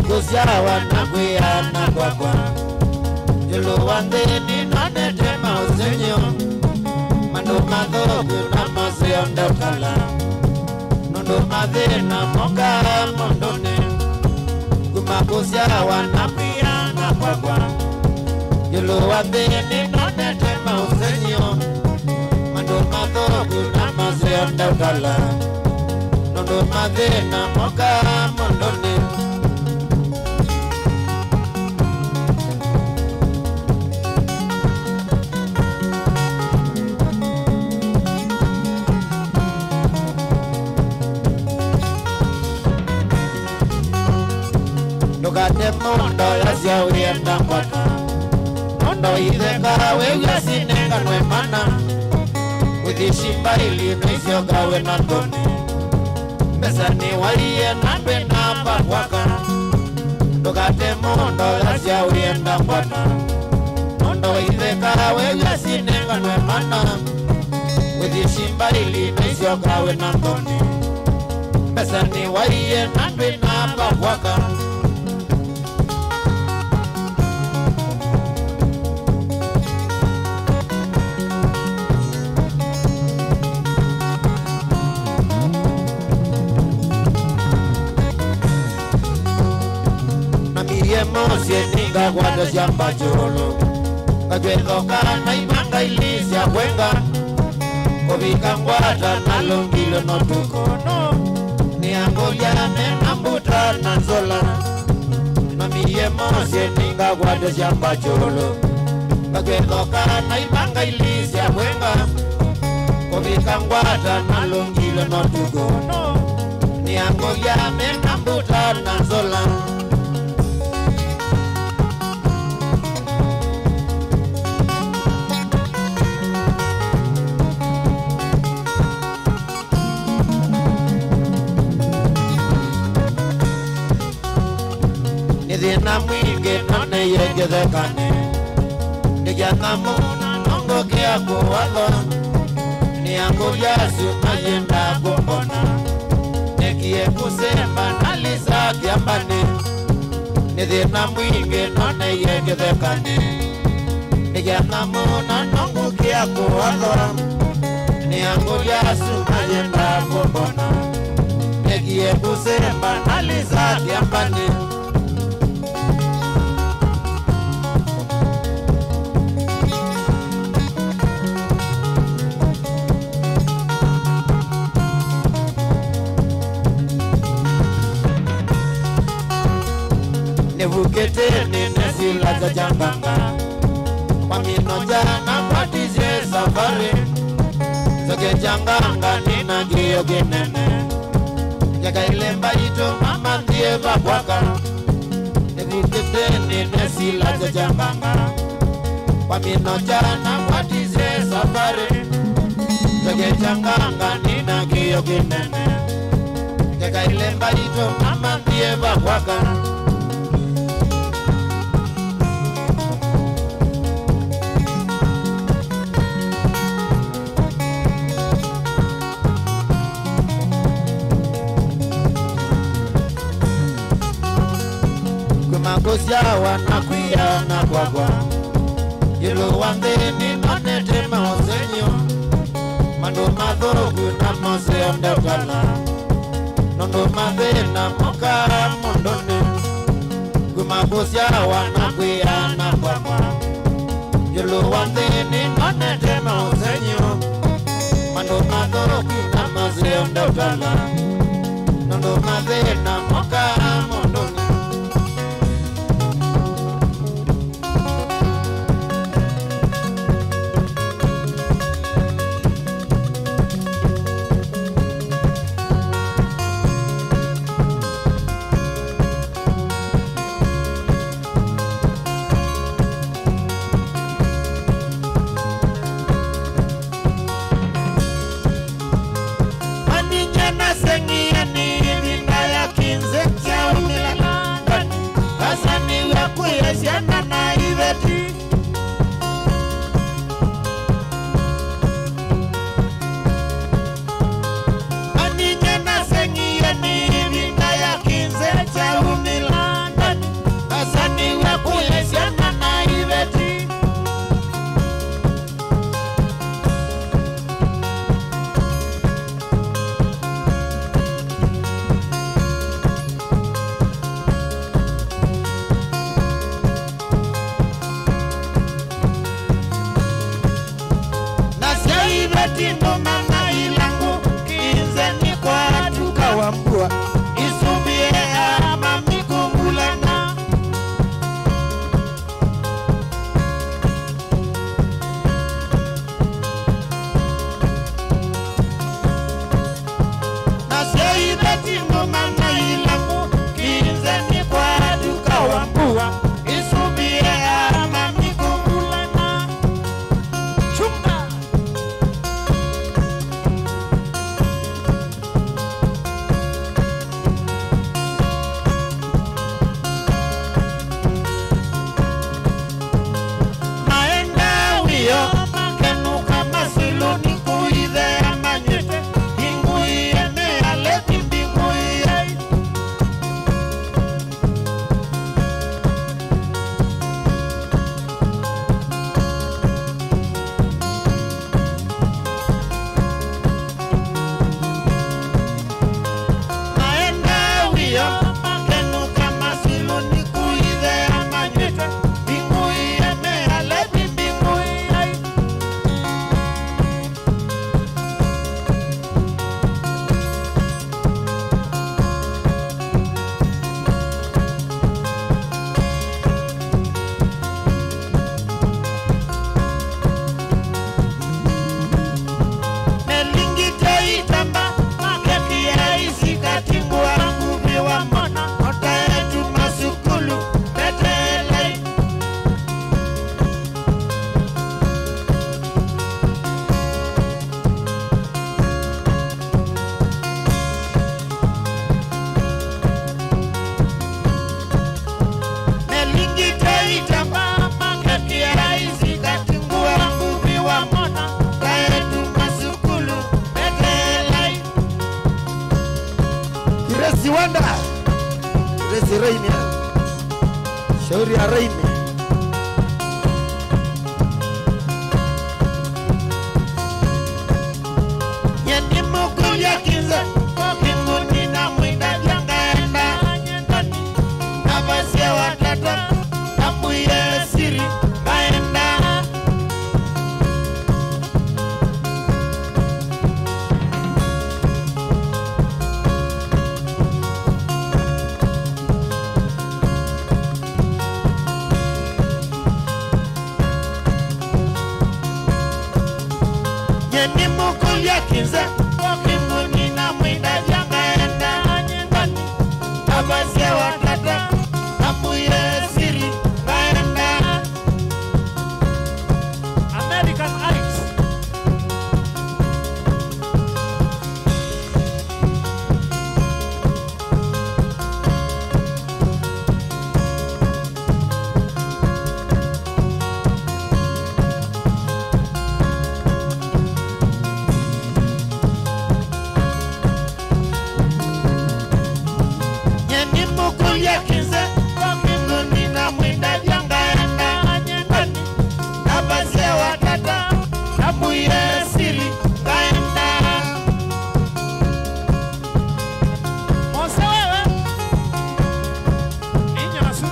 Kusiawa na kuyana kwakwa Julu wandeni nanete mausenyo Mando madhogu na maseo ndokala Nondo madhena moka mondone Kusiawa na kuyana kwakwa Julu wandeni nanete mausenyo Mando madhogu na maseo ndokala Nondo madhena moka mondone Nukate mondo yasya urienda mwata Mondo idheka wewe sinenga nwemana Udhishimba ili nuisyo gawe na toni Mesani waliye nambe na pakwaka Nukate mondo yasya urienda mwata Mondo idheka wewe sinenga nwemana Udhishimba ili nuisyo gawe na toni Mesani waliye nambe na pakwaka mosie ninga kwata shamba cholo Kagwethoka na imanga ilisia kwenga Kovika ngwata na longilo no tukono Ni angolia mena mbuta na nzola Mamiye mosie ninga kwata shamba cholo Kagwethoka na imanga ilisia kwenga Kovika ngwata na longilo no tukono Ni angolia mena mbuta na nzola Nithina mwingi none yengethekane Nigiana muna nongo kia kuwatho Ni angu yasu ayenda kumbona Nikie kusemba nalisa kiambane Nithina mwingi none yengethekane Nigiana muna nongo kia kuwatho Ni angu yasu ayenda kumbona Nikie kusemba nalisa kiambane Nevukete nesila za jambanga Kwa minoja na patize safari Zoge janganga nina giyo ginene Yaga ilemba ito mama ndiye babwaka Nevukete nesila za jambanga Kwa minoja na patize safari Zoge janganga nina giyo ginene Yaga ilemba ito mama ndiye babwaka Kumakosia wanakuya na kwakwa Yilo wandeni nonete maosenyo Mando madhogu na mose ondekala Nondo madhena moka mondone Kumakosia wanakuya na kwakwa Yilo wandeni nonete maosenyo Mando madhogu na mose ondekala Nondo madhena moka mondone Sengi ya ni vinda ya ki Kiresi Wanda, Kiresi Raini, shauri ya Raini. Nyani mukul ya kinza, mbinguni na mwinda jangaenda. Nabasia watata, nabuye siri kaenda. Nyani mukul ya kinza, mbinguni na mwinda jangaenda. Nabasia watata, nabuye siri kaenda. American Ice. Nyani mukul ya kinza, mbinguni na mwinda jangaenda. Nabasia watata, nabuye siri kaenda. Mose wewe. Inyasu.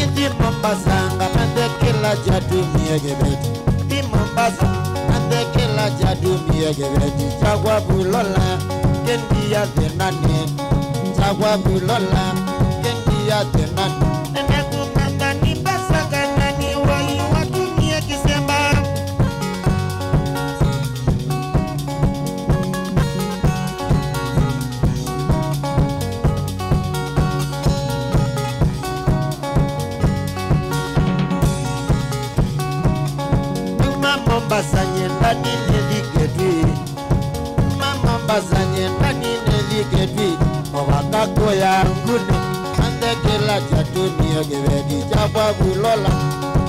Indi Mombasa ngamande kila jadu miyegebeti. Di Mombasa ngamande kila jadu miyegebeti. Chagwa bulola kendi ya denani. Chagwa bulola kendi ya denani. Nene kumanga ni basa kanani wai watu miyegisemba. Mombasa nyendani neliketwi. Mombasa nyendani neliketwi. Mawakako ya ngune ande kila jatuni yogebedi. Chagwa bulola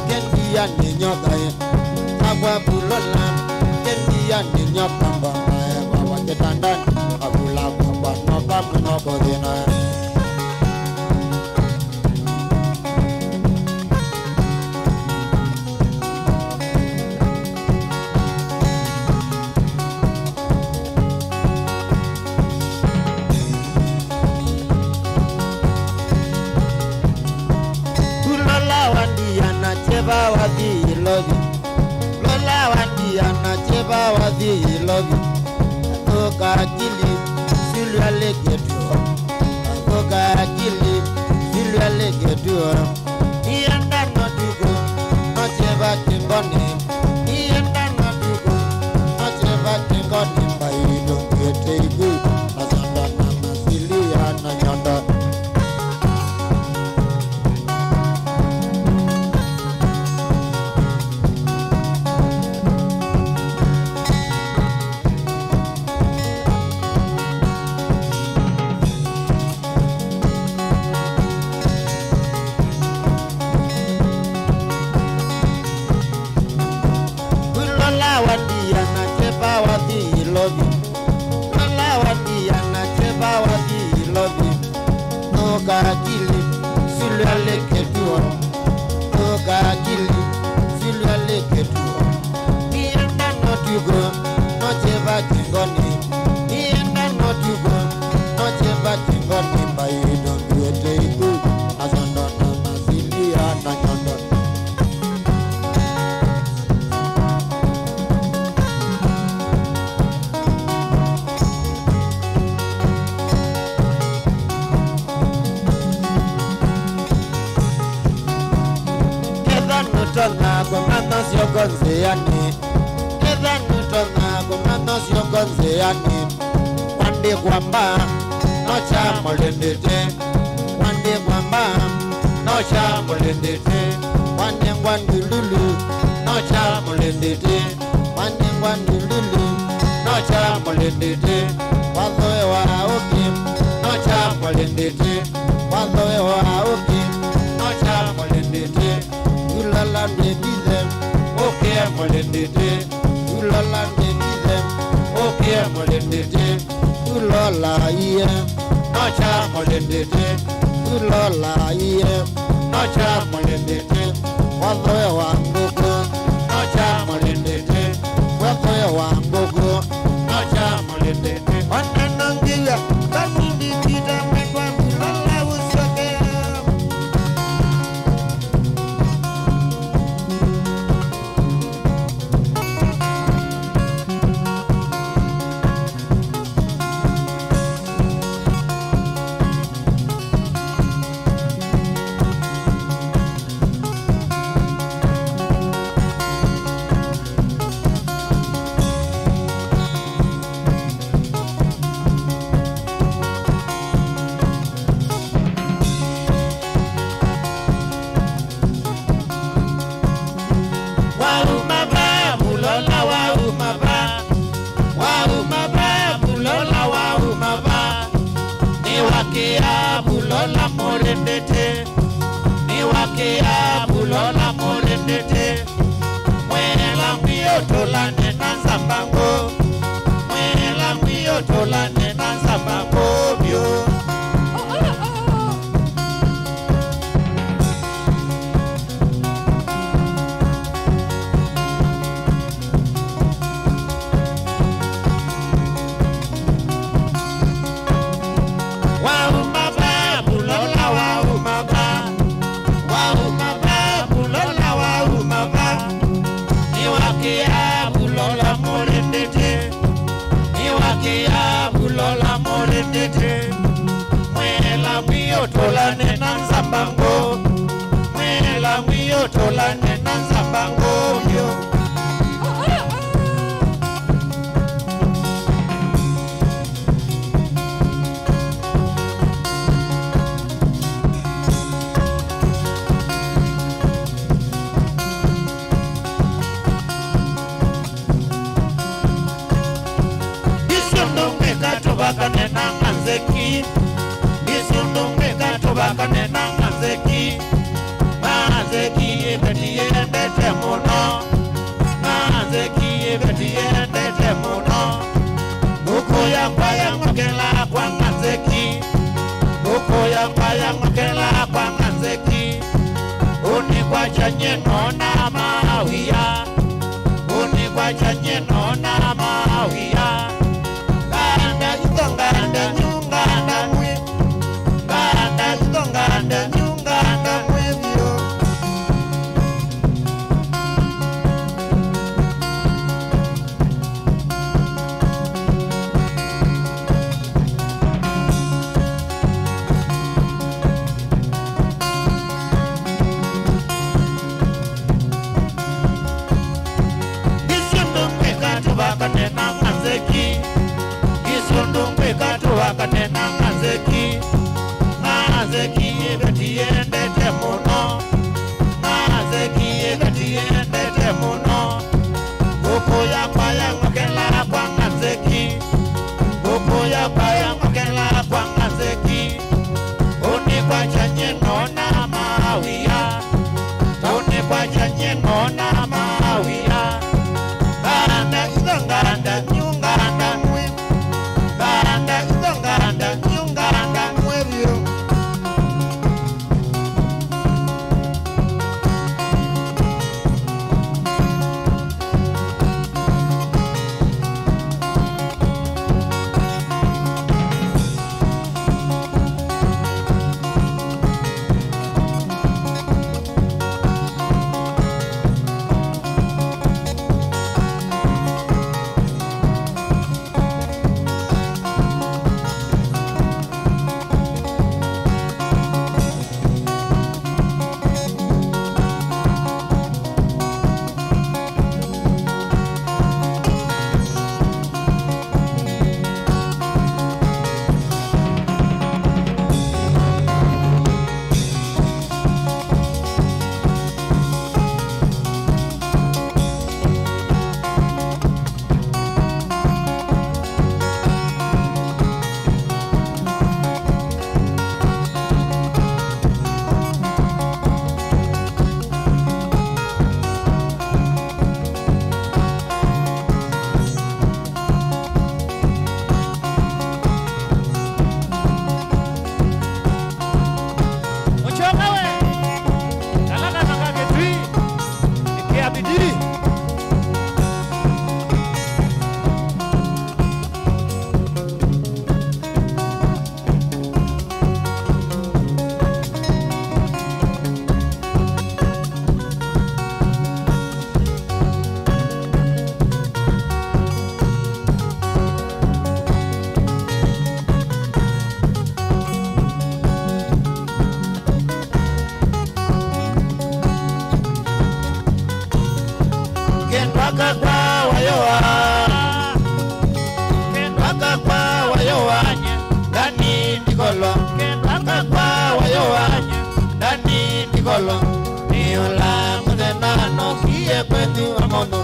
kendi ya ninyota ye. Chagwa bulola kendi ya ninyota mbanga ye. Mawaketandani abula mbamba noka mnoko dina ye. Lola wandiana cheba wadi logi. Lola wandiana cheba wadi logi. Akoka akili silu alegetua. Akoka akili silu alegetua. Ienda nodugo no cheba kingoni. Ienda nodugo no cheba kingoni. Mbaido kete igu nasanda na masilia na nyonda. sio konzeani Eza nitona kumano sio konzeani Wande kwamba Nocha molendete Wande kwamba Nocha molendete Wande ngwandululu Nocha molendete Wande ngwandululu Nocha molendete Wazoe wa oki Nocha molendete Wazoe wa oki Nocha molendete Ulala nebize Oke molendete Ulala nebize Oke molendete Ulala iye Nocha molendete Ulala iye Nocha molendete Wazoe wa ngoko Nocha molendete Wazoe wa ngoko Nocha molendete Wananangia Kamindi kita mekwa Ulala usoke Niwakia bulola morendete Niwakia bulola morendete Mwela mwiyo tola nena zambango Mwela mwiyo tola nena zambango bio Mwela mwiyo tola nena zambango Mwela mwiyo tola nena zambango bio Tobaka nena nganzeki Isundunge ka tobaka nena nganzeki Nganzeki ebeti endete muno Nganzeki ebeti endete muno Uko ya mbaya ngokela kwa nganzeki Uko ya mbaya ngokela kwa nganzeki Uni kwa chanye nona mawia Uni kwa chanye nona mawia Nganda nyunganda mwe Nganda nyunganda mwe bio Kendwaka kwa wayowa, kendwaka kwa wayowa, ndani nikolo. Kendwaka kwa wayowa, ndani nikolo. Niula mudena no kie kwetu amono.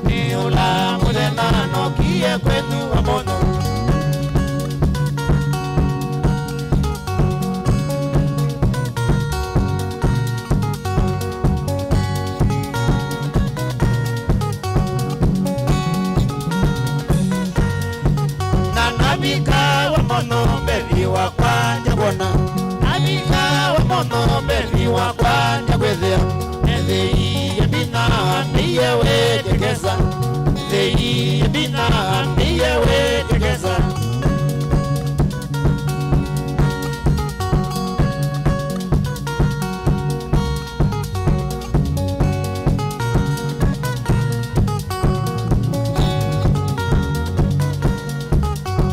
Niula mudena no kie kwetu amono. Nabika wa mono bebi wa kwanja bona. Nabika wa mono bebi wa kwanja kwezea. Nezei yebina ndiye we tekeza. Nezei yebina ndiye we tekeza.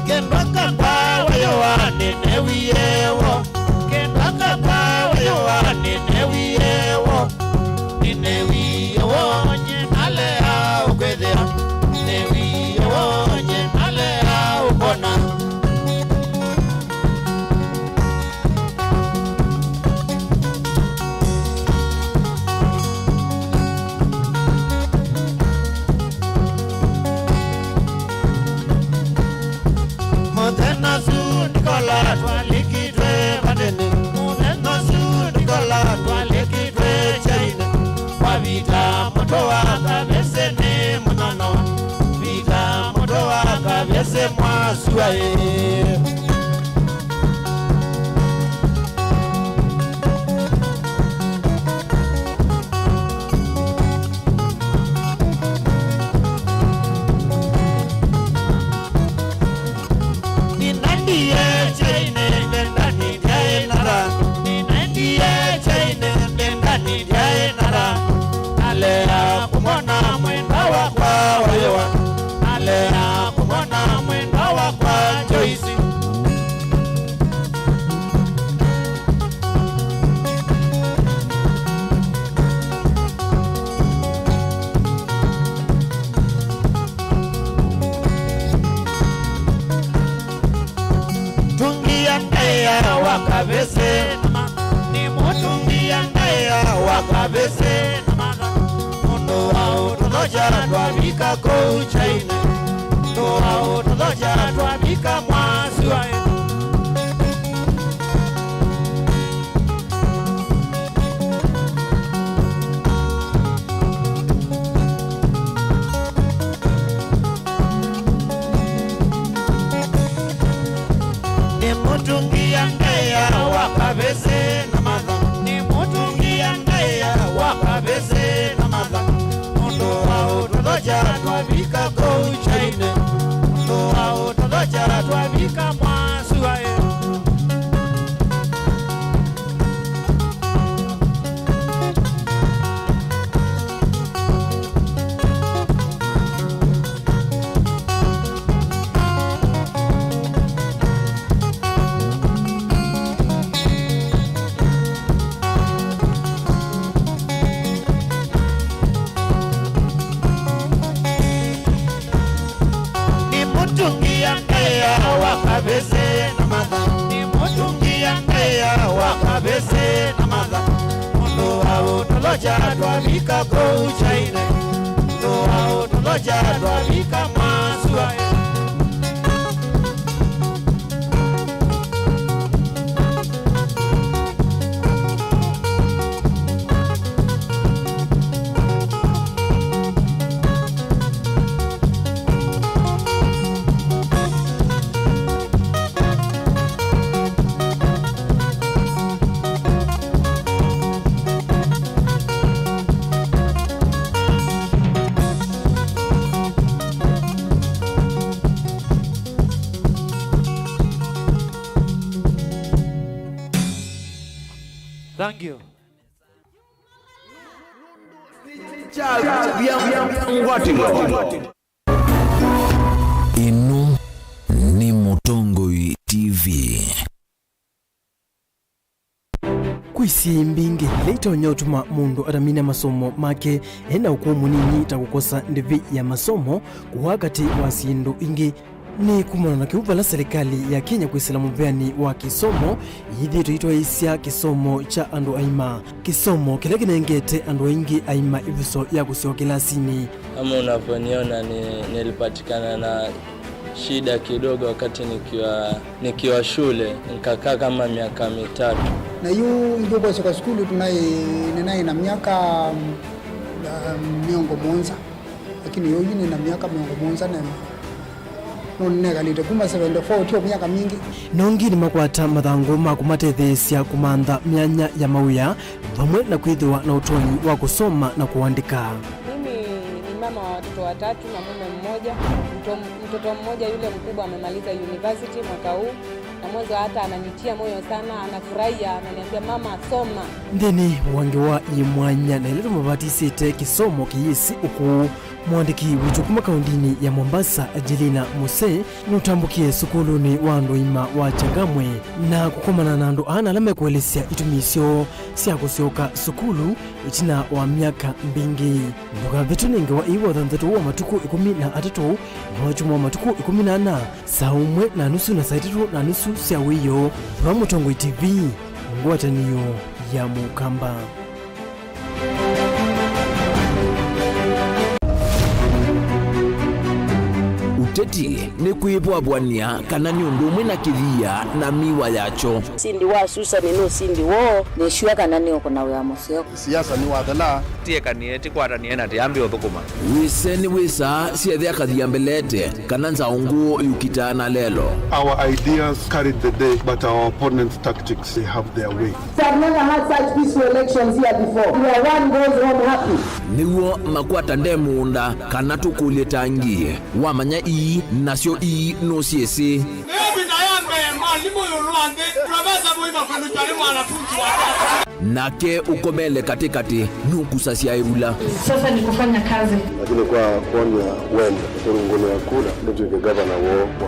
Kendwaka kwa wayowa ninewiyewo. Kendwaka kwa wayowa ninewiyewo. Ninewiyewo nye nalea ukwedea. Ninewiyewo nye nalea ukona. Mudena su Nikola twalikitwe badene. Mudena su Nikola twalikitwe chaine. Kwa vita moto wakavese ne munono. Vita moto wakavese mwasuaye. Alea kumona mwenda wa kwa wayowa. Alea kumona mwenda wa kwa Joyce. Tungia ndaya wakavese nama. Ni mutungia ndaya wakavese nama. Noa tuloja twabika kouchaine. Noa tuloja twabika mwasuaye. Ni mutungia ndaya wakavese na madha. Ni mutungia ndaya wakavese na madha. Noa tuloja twabika kouchaine. Noa tuloja twabika mwasuaye. Mutungia ndaya wakavese na madha. Ni mutungia ndaya wakavese na madha. Noa tuloja twabika kouchaine. Noa tuloja twabika mwasuaye. Thank you. Inu ni Mutongoi TV. isi mbingi leitonya utuma mundu atamina masomo make ena ukumu nini takukosa ndivi ya masomo wakati wa sindu ingi ni kumona na kiupa la serikali ya Kenya kuisila mveani wa kisomo yithi tuitwa isya kisomo cha andu aima kisomo kile kinengete andu ingi aima iviso ya kusio kilasini. Kama unaponiona nilipatikana na shida kidogo wakati nikiwa shule, nikakaa kama miaka 3. Na yu ndogo kwa skulu tunaye na miaka miongo monza, lakini yoyi ni na miaka miongo monza na nonega lite kuma 74 tio miaka mingi. Nongi ni makwata mathangu makumatethesya kumantha myanya ya mauya vamwe na kwithwa na utoni wa kusoma na kuandika. Mimi ni mama wa watoto 3 na mume mmoja. Mtoto mmoja yule mkubwa amemaliza university mwaka huu na mwanzo hata ananitia moyo sana, anafurahia, ananiambia mama soma. Ndeni wange wa imwanya na ile mabatisite kisomo kiyisi uku mwandiki wichukuma kaundini ya Mombasa Angelina Muse nutambukie sukuluni wa ndoima wa Changamwe na kukomana na ndo ana alama kuelesea itumisyo siya kusioka sukulu itina wa miaka mbingi mbuga vitu ninge wa iwa dhanthetu wa matuku 13 na wachuma wa matuku 14 saa 1:30 na saa 3:30 siya wiyo wa Mutongoi TV ngwataniyo ya Mukamba. Uteti ni kuibwabwania kana ni undu umwe na kithia na miwa yacho. Sindi wa susa ni sindi wo ni shua kana ni okona wa museo. Siasa ni wadala tie kanieti kwara ni ena tiambi othukuma. Wiseni wisa siethia kathia mbelete kana nzaungu yukitana lelo. Our ideas carried the day, but our opponents' tactics, they have their way. We have never had such peaceful elections here before. Where one goes home happy. Niwo makwata ndemunda kana tukulie tangie wamanya ii nasio ii no siesi nake ukomele katikati nukusasia irula. Sasa ni kufanya kazi, lakini kwa kuonya wenda turunguni ya kula ndio gavana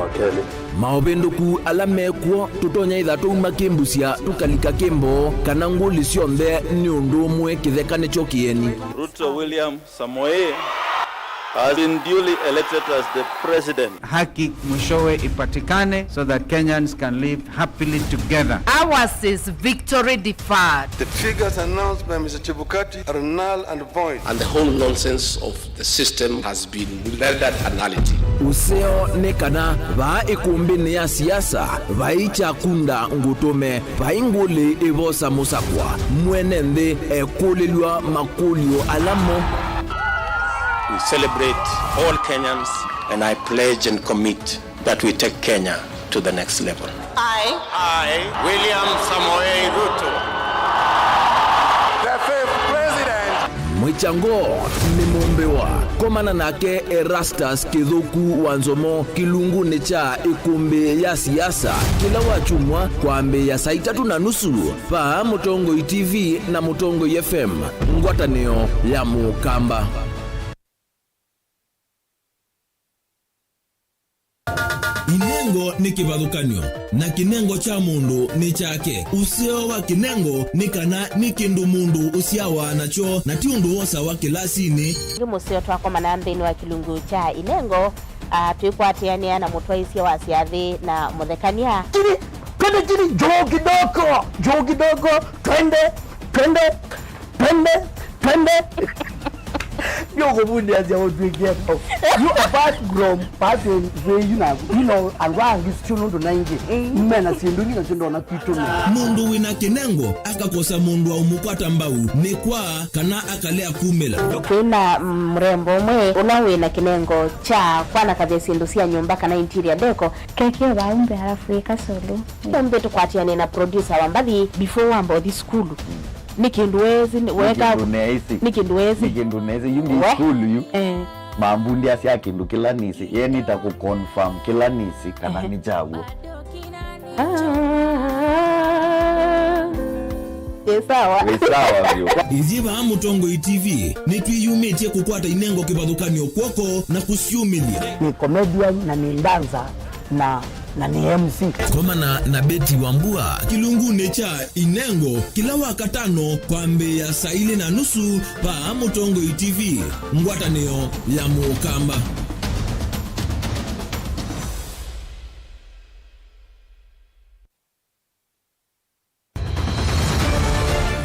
wa Kenya maobenduku alamekwo tutonya ithatu makimbusia tukalika kimbo kana nguli cionthe ni undu umwe kithekane chokieni. Ruto William Samoei has been duly elected as the president. Haki mwishowe ipatikane so that Kenyans can live happily together. Ours is victory deferred. The figures announced by Mr. Chebukati are null and void. And the whole nonsense of the system has been rendered anality. Useo nekana va ikumbini ya siasa vaicha kunda ngutume vainguli ivosa musakwa mwenende ekulilwa makulio alamo. We celebrate all Kenyans and I pledge and commit that we take Kenya to the next level. I, William Samoei Ruto, the 5th president. Mwichango ni mumbewa komana nake Erastus Kithuku Wanzomo kilunguni cha ikumbi ya siasa kila wachumwa kwa mbe ya saa 3:30 pa Mutongoi TV na Mutongoi FM ngwatanio ya Mukamba. Inengo ni kivathukanio na kinengo cha mundu ni chake. Usio wa kinengo ni kana ni kindu mundu usiawa nacho na ti undu wosa wa kilasini. Museo twako manambeni wa kilungu cha inengo tuikwatiania na mutwaisia wa siathi na muthekania. Kini joo kidogo twende Yoko bundi as your big get up. You apart from passing where you know and wang is chuno to 90. Mena sinduni na chindo na kitu. Mundu wina kinengo akakosa mundu wa umukwata mbau ni kwa kana akalea kumela. Kuna mrembo mwe unawe na kinengo cha kwana kavesindusia nyumba kana interior deco keke waumbe halafu ikasolo. Mbe tukwatiane na producer wambali before wambo di school. Nikinduwezi weka nikinduwezi yumi school yu mambundi asya kindu kila nisi yeni takuconfirm kila nisi kana ni jawo sawa vyo iziva Mutongoi TV nitwiyumitie kukwata inengo kivathukanio kwoko na kusiumilia. Ni comedian na ni dancer na na ni MC. Komana na Beti Wambua kilunguni cha Inengo kila wakatano kwa Mbeya saa 4:30 pa Mutongo TV ngwatanio ya Mukamba.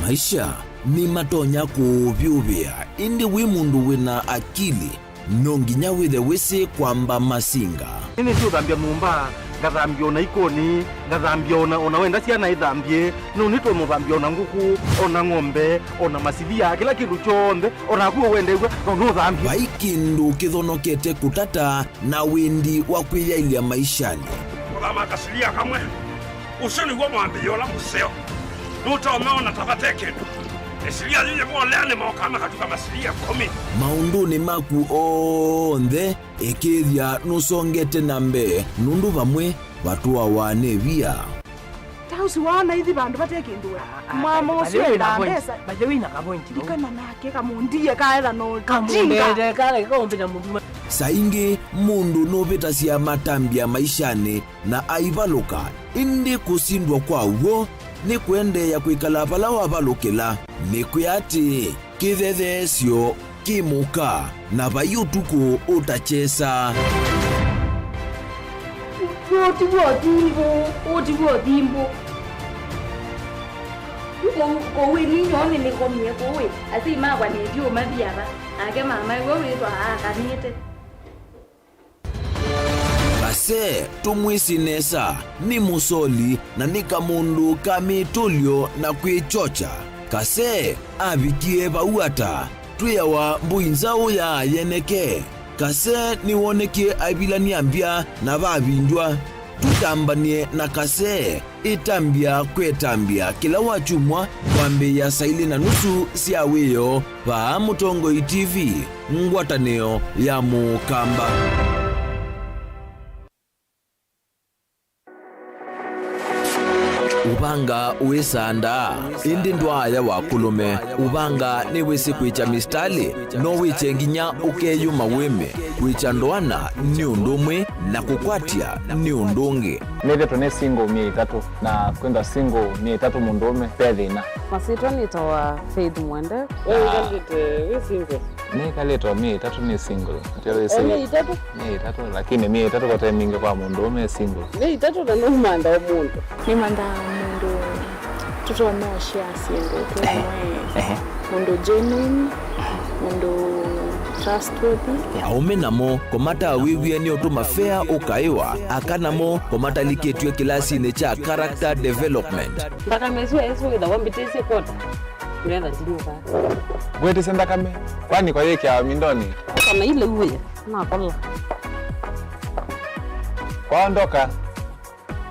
Maisha ni matonya kuvyuvia indi wi mundu wina akili nonginya withe wisi kwamba masinga ini sio thambia mumba ngathambia ona ikoni ngathambia ona wenda ciana ithambie no nito muthambia ona nguku ona ng'ombe ona masivia kila kindu chonde ona kuo wendegwa no thambia vaikindu kithonokete kutata na windi wa kwiyailia maishani Kama kasilia kamwe usoni gwa mwambio la museo nutaomeona tabate kindu esilia lile mwolene mwokama katika masilia 10 maunduni maku onthe ikithia nusongete nambe nundu vamwe vatua wanevia tausi wana hithi bandu bate kindu mama usio ndesa bajewina kapointi ikana nake kamundie kaela no kamundede kale kaombenya mundu saingi mundu novitasia matambia maishani na aivaluka indi kusindwa kwauo ni kuendeya kwikala pala wavalukila ni kuyati kithethesyo kimuka na vayutuku utachesa otivuothimbo kowi ninyoni nikomie kowi asimagwa nithio mathiava ake mama iwe witwa akanite kase tumwisinesa ni musoli na ni kamundu kamitulyo na kwichocha kase avikie vauata twiyawa mbuinzau ya yeneke kase niwonekie avilaniambia na vavinjwa tutambanie na kase itambia kwetambia kila wachumwa kwambe ya saa 4:30 siawiyo va Mutongo TV ngwatanio ya Mukamba. Ubanga uisanda indi ndwaya wakulume ubanga ni wisi kwicha mistali no wiche nginya ukeyuma wime kwicha ndwana ni undumwe na kukwatia ni undungi neve tone single 3 na kwenda single 3 mundume pedhina masito nitawa Faith Mwende we single ni kaleta 3 ni single tele si 3 lakini 3 kwa time mingi kwa mundume single 3 na numanda omuntu ni manda mundu tutomeashia single kwa mundu genuine mundu trustworthy aume namo komata wiwie ni otuma fair ukaiwa akanamo komata liketwe kilasi ne cha character development mpaka meswe eso ida wambitese kota nenda ndinuka gwete senda kame kwani kwa yeke ya mindoni kama ile uwe na kola kwaondoka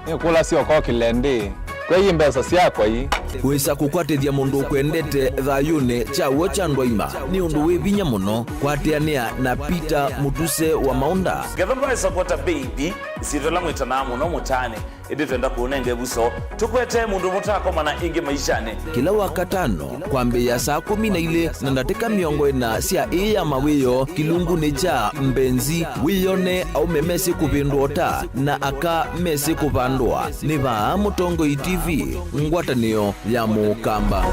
ni kula sio kwa kilendi kwa hii mbesa siakwa hii wisa kukwatithia mundu kwendete thayune chawo cha ndwaima ni undu wivinya muno kwatiania na Peter Mutuse wa Maunda gethomba support baby sivela mwitana muno mutane indi twenda kuonenge buso tukwete mundu mutako mana ingi maishane kila wakatano kwambe ya saa 12 na ndateka miongo ina sia iya mawiyo kilungu ni cha mbenzi wiyone au memesi kuvindota na aka mesi kuvandwa ni va Mutongo TV ngwatanio ya Mukamba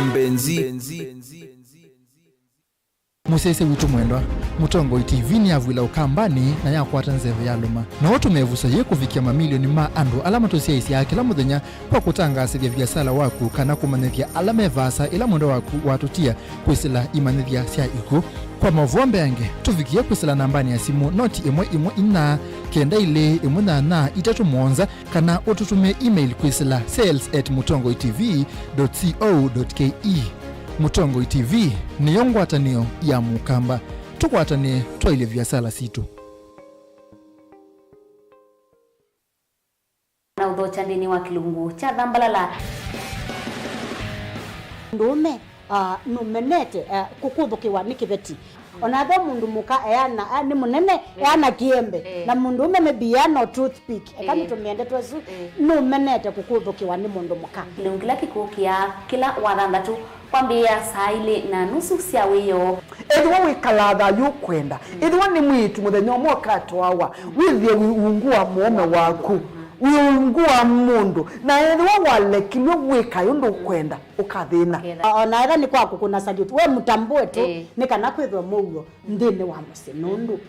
mbenzi musese witu mwendwa Mutongo TV ni avwila ukambani na yakwata nzeve ya luma na watu mevusa ye kuvikia mamilioni ma andu alama tosia isi ya kila mudhenya kwa kutangasivya vyasala waku kana kumanethia alama evasa ila mwendo waku watutia kuisila imanethia sia iku kwa mavombe yange tuvikia kuisila nambani ya simu noti imwe ina kenda ile imwe na itatu mwonza kana ututume email kuisila sales@mutongotv.co.ke Mutongo TV ni yongwatanio ya Mukamba tukwatanie twaile vyasala situ na udhocha ndini wa kilungu cha dhambalala ndume numenete kukuthukiwa ni kiveti onathe mundu muka eana ni munene eana kiembe na mundu umeme biano toothpick kama tumiende twesu numenete kukuthukiwa ni mundu muka kilungila kikukia kila wathandatu kwambia saa 2:30 cia wiyo edwa wikalatha yukwenda edwa ni mwitu muthenya mwokato wawa withie wiungua muome waku wiungua mundu na edwa walekilwe wika yundu kwenda ukathina ona era ni kwaku kuna salute we mutambue tu ni kana kwithwa mugo ndine wa musi nundu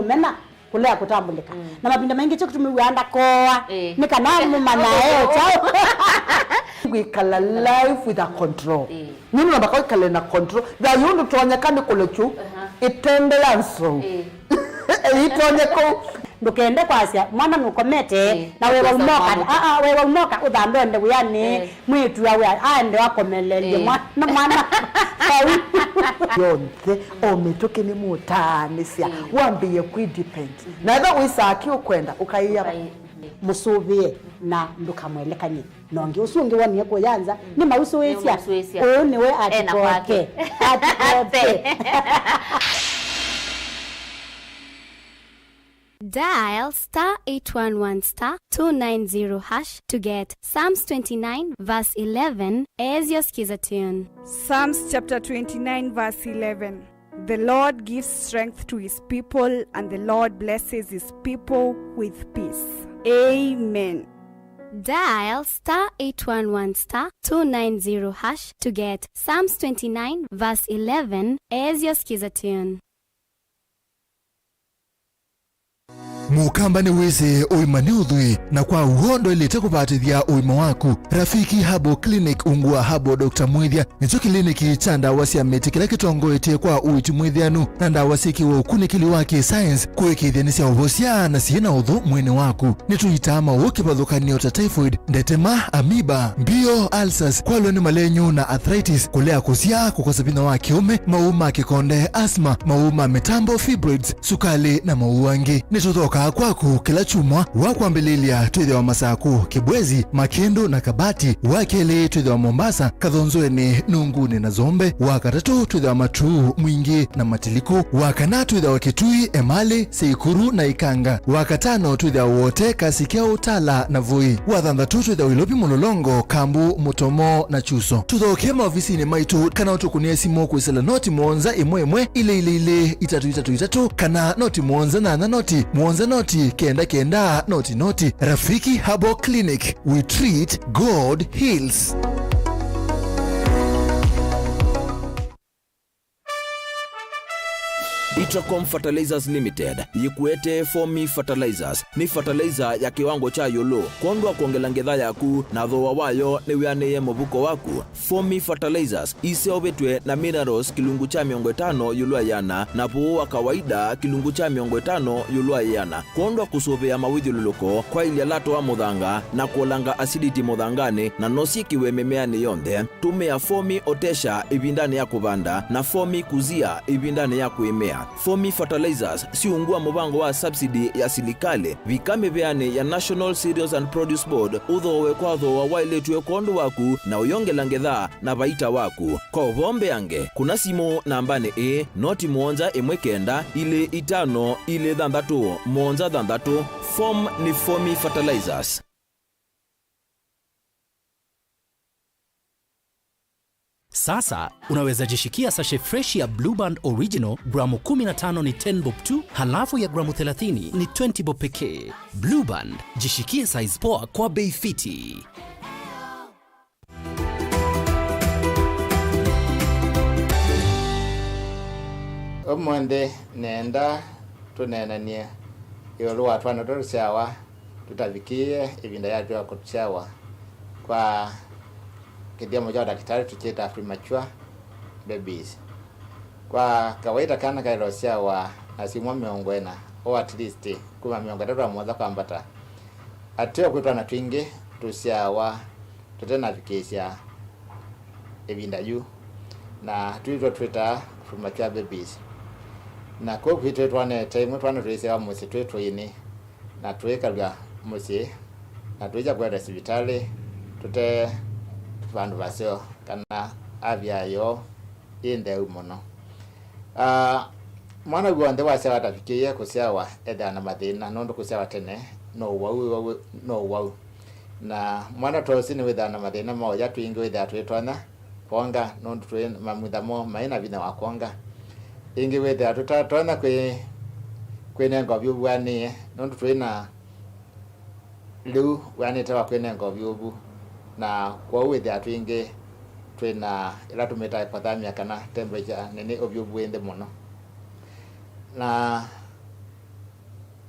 mena kulea kutambulika na mapinda mengi cyo kutumiwanda koa ni kana mumana chao we kala life with a control nini nabaka kala na control da yundu tonyakani kulechu itende yanso itonye ko ndukende kwasia mwana nukomete na wewe umoka wewe umoka udambende buyani mwitu yawe ande wakomelele mwana yonke ometoke ni mutanisia wambiye ku depend na eba wisaki ukwenda ukaiya musubie na ndukamwelekanye nongi usungi wani ko yanza ni mauso wesia niwe atikoke Dial *811*290# to get Psalms 29 verse 11 as your skiza tune. Psalms chapter 29 verse 11. The Lord gives strength to his people, and the Lord blesses his people with peace. Amen. Dial *811*290# to get Psalms 29 verse 11 as your skiza tune. Mukamba ni weze oimani udhui na kwa uhondo ilete kupatithia oima waku. Rafiki Habo Clinic ungua Habo Dr. Mwithia nicho kliniki cha ndawa cia miti kila kitongo etie kwa uiti mwithianu na ndawa siki wa ukunikili wake science kuwekithia ni cia uhosia na siena udhu mwene waku. Nituitama ukipathukanio ta typhoid, ndetema, amoeba, mbio, ulcers, kwalwa ni malenyu na arthritis, kulea kusia, kukosa bina wa kiume, mauma kikonde, asma, mauma mitambo, fibroids, sukali na mauangi. Nitutoka kwaku kila chumwa wakwambililia twithe wa Masaku, Kibwezi, Makendo na Kabati, wakele twithe wa Mombasa, Kathonzoeni, Nunguni na Zombe, wakatatu twithe wa Matuu, Mwingi na Matiliku, wakana twithe wa Kitui, Emali, Seikuru na Ikanga, wakatano twithe wote Kasikeo, Tala na Voi, wathanthatu twithe wa Ilopi, Mulolongo, Kambu, Mutomo na Chuso. Tuthokema ofisini maitu kana utukunie simu kwisela noti mwonza imwe ile itatu kana noti mwonza na noti mwonza noti kenda noti. Rafiki Habo Clinic, we treat, God heals. Itracom Fertilizers Limited yikuete Fomi Fertilizers ni fertilizer ya kiwango cha yolo kondwa kuongela ngetha yaku na thoa wayo ni wianeye mubuko waku. Fomi Fertilizers iseobetwe na minerals kilungu cha 50 yulwa yana na puu wa kawaida kilungu cha 50 yulwa yana kondwa kusobea mawithiluluko kwa ilia lato wa muthanga na kuolanga acidity muthangani na nosikiwe memeani yonthe. Tumia Fomi otesha ibindani ya kubanda na Fomi kuzia ibindani ya kuimea. Fomi Fertilizers siungua mubango wa subsidy ya silikale vikame beane ya National Cereals and Produce Board uthowe kwa thoa wailetwe kondo waku na uyongela ngetha na baita waku. Kwa vombe yange kuna simu nambane noti mwonza imwekenda ile 5 ile 6 mwonza 6. Form ni Fomi Fertilizers. Sasa unaweza jishikia sashe fresh ya Blue Band Original gramu 15 ni 10 bob tu, halafu ya gramu 30 ni 20 bob pekee. Blue Band, jishikie size poa kwa bei fiti. Omonde nenda tunenania yolo watu wanatorushawa tutavikie ibinda yatu ya kutushawa kwa kidia moja wa daktari tukiita premature babies. Kwa kawaida kana kairosia wa asimwa miongwena o at least kuma miongwena mmoja kwambata ateo kwitwa na twingi tushawa tutena vikesha ebinda yu na tuitwa Twitter premature babies na kwa kwitwa twane time twane tuisha musi twetwa ini na tuikalwa musi na tuija kwa hospitali tute vandu vasio kana avyayo inde umuno. Mwana gwonde wase watafikie kusiawa edha na mathina nondu kusiawa tene no wau na mwana tosi ni witha na mathina moja twingi witha twitwana konga nondu twi mamwithamo maina vina wa konga ingi wethe atutatona kwinenga vyubu wanie nondu twina liu wanite wa kwinenga vyubu na kwa wethe atwingi twina ila tumeta hypothermia kana temperature nini ovyubu ende muno na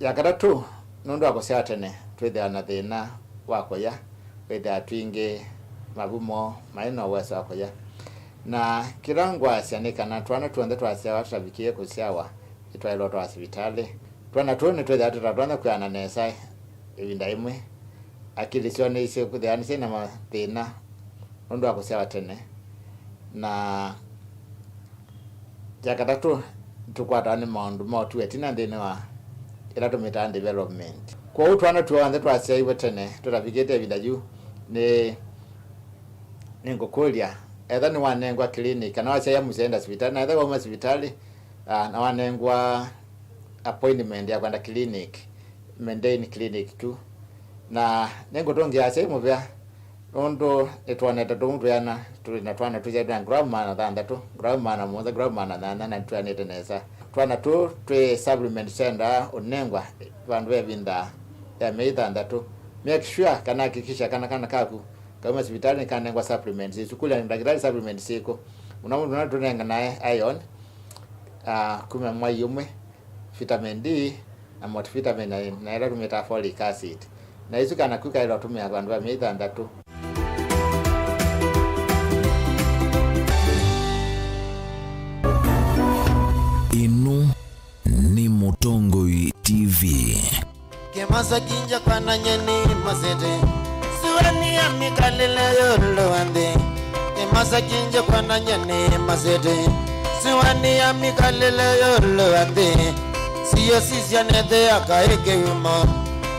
yakatatu nundu akosia tene twithe na thina wakoya wethe atwingi mabumo maino wesa wakoya na kirangwa sianikana twana tuonde twasia watabikie kusiawa itwailo twa hospitali twana tuone twethe atatwana kwana nesa ibinda imwe akili sione ise kuthiani sina mathina nundu akosia tene na yakatatu tukwatane maundu motu etina ndine wa ila tumita development kwa utwana tuonde twasia iwe tene tutabikite ibinda yu ni ngokulia etha ni wanengwa clinic kana wacha ya musenda hospitali na etha wa hospitali na wanengwa appointment ya kwenda clinic maintain clinic tu na nengo tongi ya sema vya ondo etwaneta tondu yana tuna twana tuje na grandma na tu grandma na moza grandma na twaneta nesa twana tu twe supplement center onengwa vandu bevinda ya meitha tu make sure kana hakikisha kana kaku kama hospitali kanengwa supplements isukula ndagirali supplements siko unamundu natunenga naye iron kuma mwayumwe vitamin D na multivitamin na ila tumeta folic acid na isu kana kuka ila tumia bandu ameitha ndatu inu ni Mutongoi TV Kemasa kinja kana nyeni masete Suwani ya mikalile yolo ande Kemasa kinja kana nyeni masete Suwani ya mikalile yolo ande Siyo sisi ya nete ya kaeke wima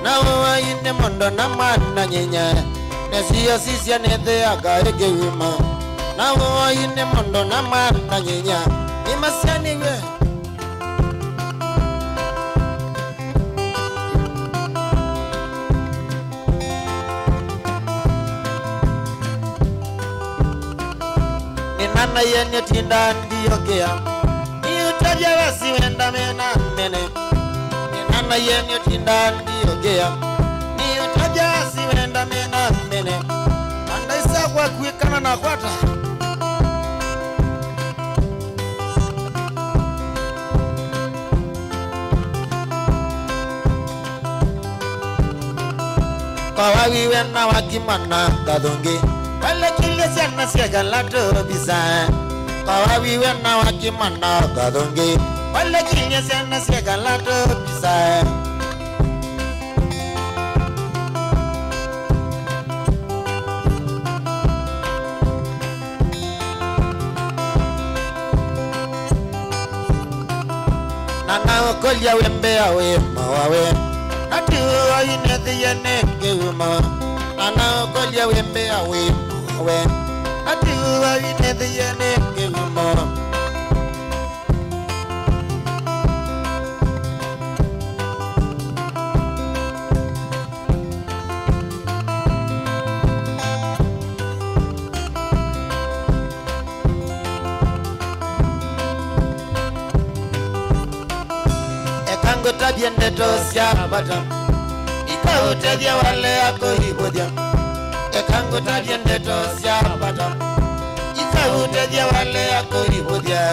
Na uwa ine mondo na mana nyenya Siyo sisi ya nete ya kaeke wima Na uwa ine mondo na mana nyenya Imasiani we Nana yenye tinda ndiogea Niutaja wasi wenda mena mene Nana yenye tinda ndiogea Niutaja wasi wenda mena mene Anda isa kwa kuikana na kwata Kwa wawi wena wakimana kadonge Wale kile siana siaga lato bisa Kawawi wena wakimana kadonge Wale kile siana siaga lato bisa Nana okolia wembe awe mawawe Nati uwa inethi yeneke uma Nana okolia wembe awe we ati uwa inethi yeneke uma Ekango tabiende tosya bata Ikautethia wale ako hibodia Ekango tabiende tosya bata Ikautethia wale ako hibodia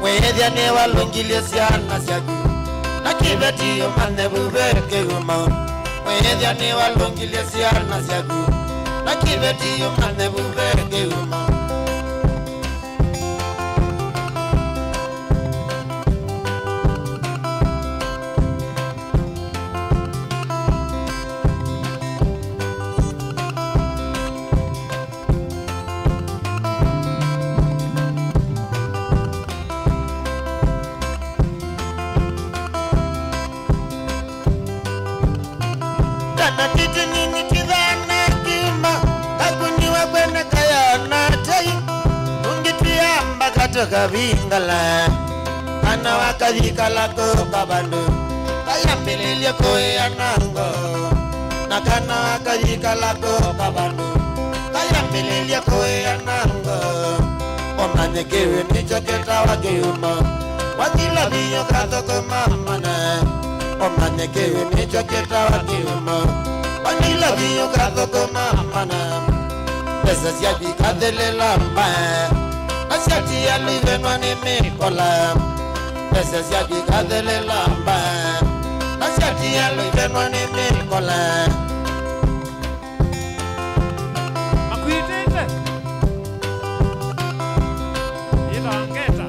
Wehethia ne walungilio siana syaku Na kibeti yomane bubeke uma Wehethia ne walungilio siana syaku Na kibeti yomane bubeke uma Kana titi nini kidhana kima Kakuniwa kwene kaya na tai Ungituyamba katoka vingala Kana wakadhika lako kabandu kayambililie koyanango nakana kayikalako kabanu kayambililie koyanango omanyekewe nichoketa wageuma wakila biyo katoko mamana omanyekewe nichoketa wageuma wakila biyo katoko mamana pesa siabi kadelela mba asiati ya livenwa ni mikola pesa siabi kadelela mba asiati ya livenwa ni mikola makuitete ilangeta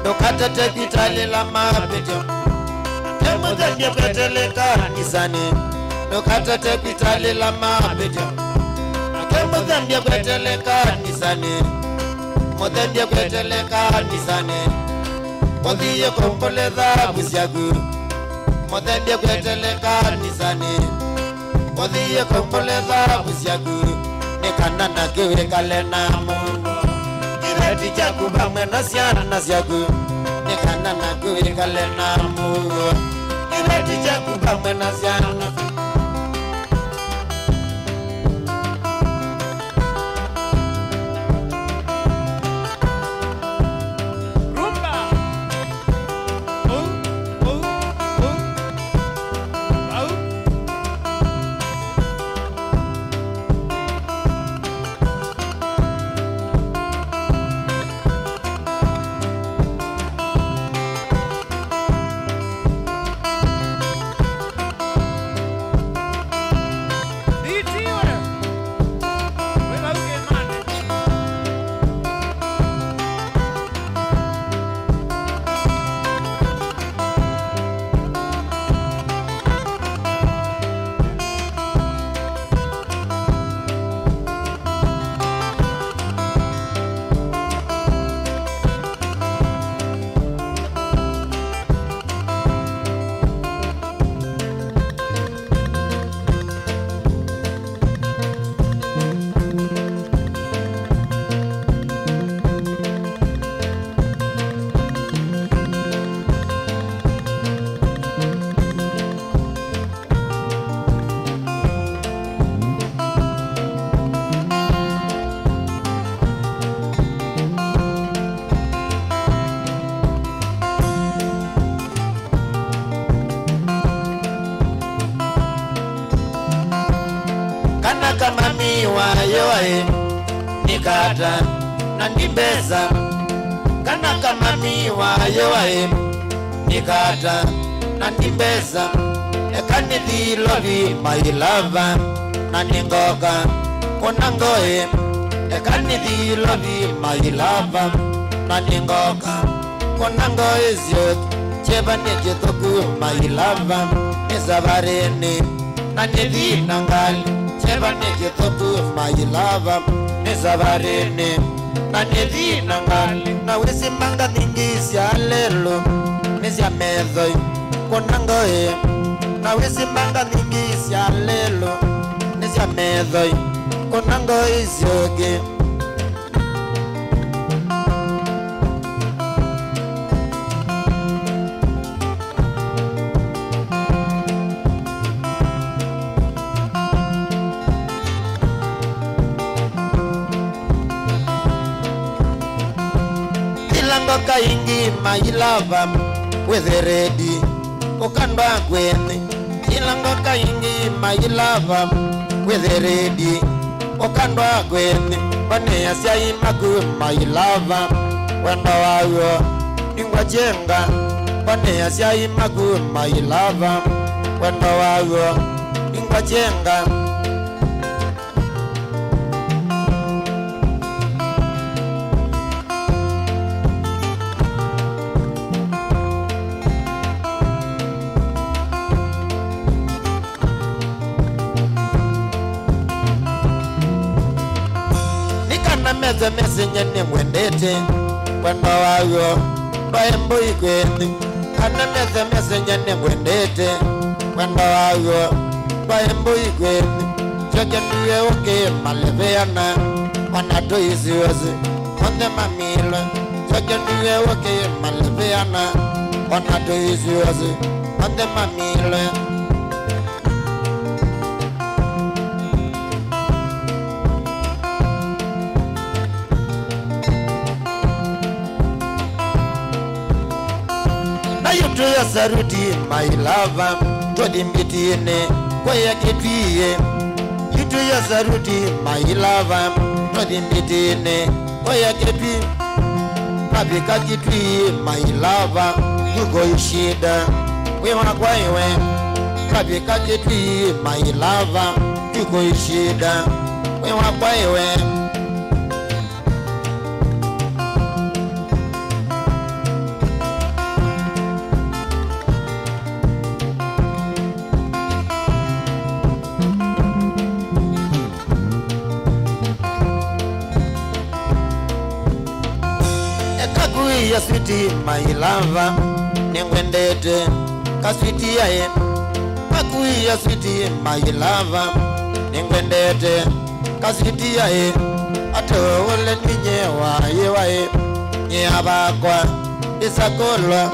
dokatete kitali la mapito temudembia kweteleka isani dokatete kitali la mapito temudembia kweteleka isani mudembia kweteleka isani mudhiye kompoleza busyagu mudembia kweteleka isani mudhiye kompoleza busyagu nikanana kiwe kalena mungu kireti chaku bamwe nasiana nasyagu nikana na kuwe kalena mungu kireti chaku bamwe nasiana yoe nikata na ndibeza kana kama miwa yoe nikata na ndibeza ekani dilovi my lover na ningoka kona ngoe ekani dilovi my lover na ningoka kona ngoe zyo cheba nejetoku my lover ezabarene na nedina ngali cheba nejetoku my lover ezabarene na nedina ngali na wesi manga ningisi alelo nisia medhoi kona ngoe na wesi manga ningisi alelo nisia medhoi kona ngoe zyoge Kaingi my lover with ready okanda gwene ilango kaingi my lover with ready okanda gwene bane yasai magu my lover wanda wayo ingwajenga bane yasai magu my lover wanda wayo ingwajenga meze mesenye ni mwendete kwenda wayo baembo ikweni kana meze mesenye ni mwendete kwenda wayo baembo ikweni Jokenduye oke maleveana Wanato isiwezi Onde mamilo Jokenduye oke maleveana Wanato isiwezi Onde mamilo Na yutu ya saruti my lover Todi mbitine kwa ya kitwiye Yutu ya saruti my lover Todi mbitine kwa ya kitwi Kabika kitwiye my lover Yuko ishida Wewa kwa iwe Kabika kitwiye my lover Yuko ishida Wewa kwa iwe ya sweetie my lover Nengwendete ka sweetie yae Makui ya sweetie my lover Nengwendete ka sweetie yae Ato wole ninye wae wae Nye abakwa isakolwa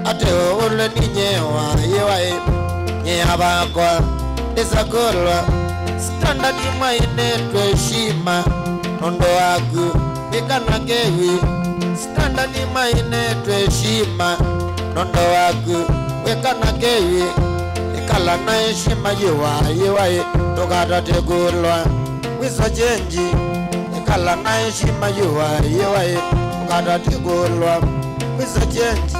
Ato wole ninye wae wae Nye abakwa isakolwa Standard maine tweshima Nondo wagu Ikana kewi Standard maine tweshima Nondo wagu Wekana kewi Ikala na heshima yewaye Tokata tegulwa Wiso chenji Ikala na heshima yewaye Tokata tegulwa Wiso chenji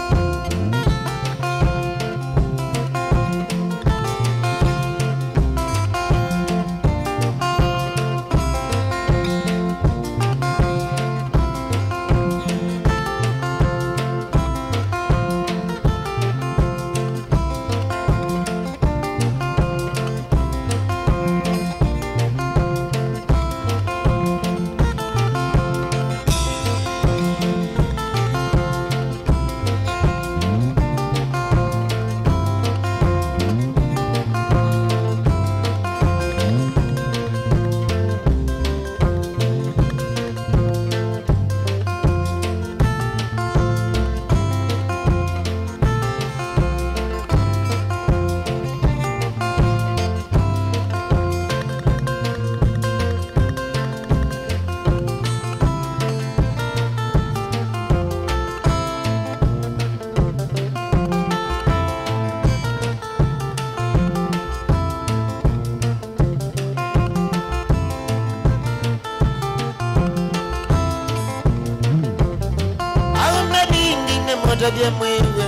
Vya mwenye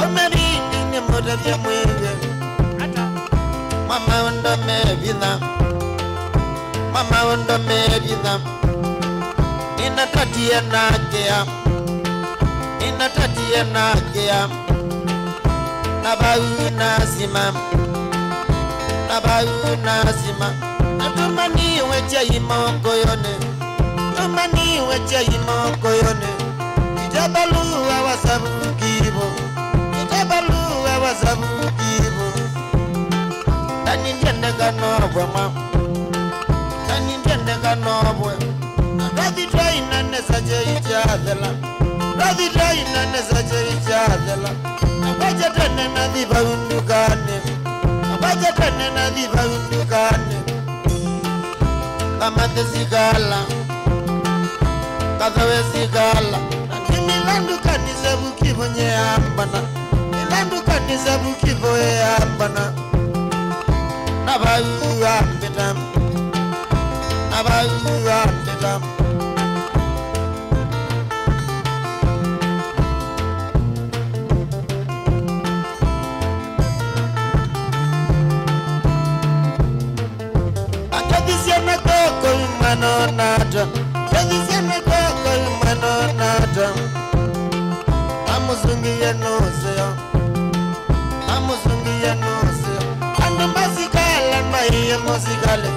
Omerindi ni moda vya mwenye Mama undo mevina Mama undo mevina Inatatia nakea Inatatia nakea Nabau nasima Nabau nasima Natumani wecha imoko yone Tumani wecha imoko yone Itabaluwa wasabu kibo Itabaluwa wasabu kibo Tani njende kanobwe ma Tani njende kanobwe Radhi trai nane saje ichadela Radhi trai nane saje ichadela Abaja tane na dhiba undukane Abaja tane na dhiba undukane Kamate zigala Kathawe zigala Nilandu kanisa bukivo nye ambana Nilandu kanisa bukivo ye ambana Nabayu ambitam Nabayu ambitam Akadisiana koko umano nata Akadisiana koko umano nata Amuzungiye nose Amuzungiye nose Ando masikala mbaiye musikale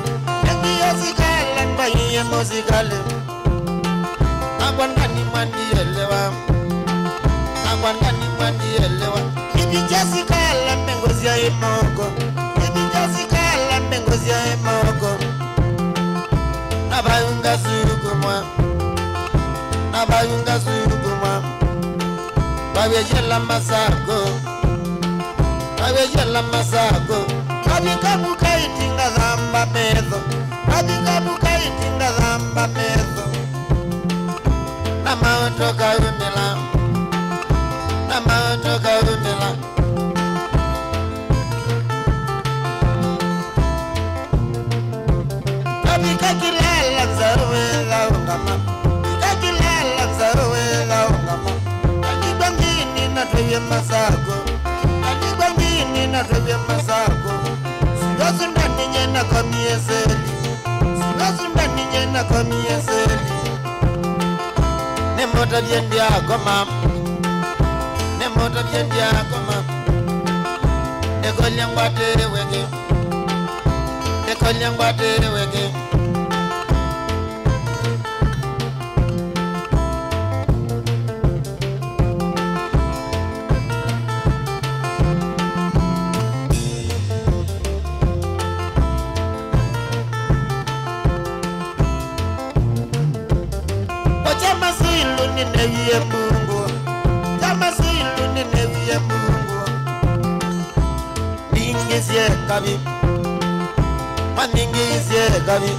Ndiye sikala mbaiye musikale Agwandani mandielewa Agwandani mandielewa Ibi jasikala mengozi ya imoko Ibi jasikala mengozi ya imoko awejela masako awejela masako kabikabuka itinga dhamba medho kabikabuka itinga dhamba medho na maotoka umela na maotoka umela kabika kilala zawe la ungama kakilala zawe la ungama alibangini na toye masako alibangini na toye masako sirosunda ninye na kamieseli sirosunda ninye na kamieseli nemota biendi akoma nemota biendi akoma ekolyangwate wege ekolyangwate wege neviye Mungu kama silu ni neviye Mungu ningizie kabi maningizie kabi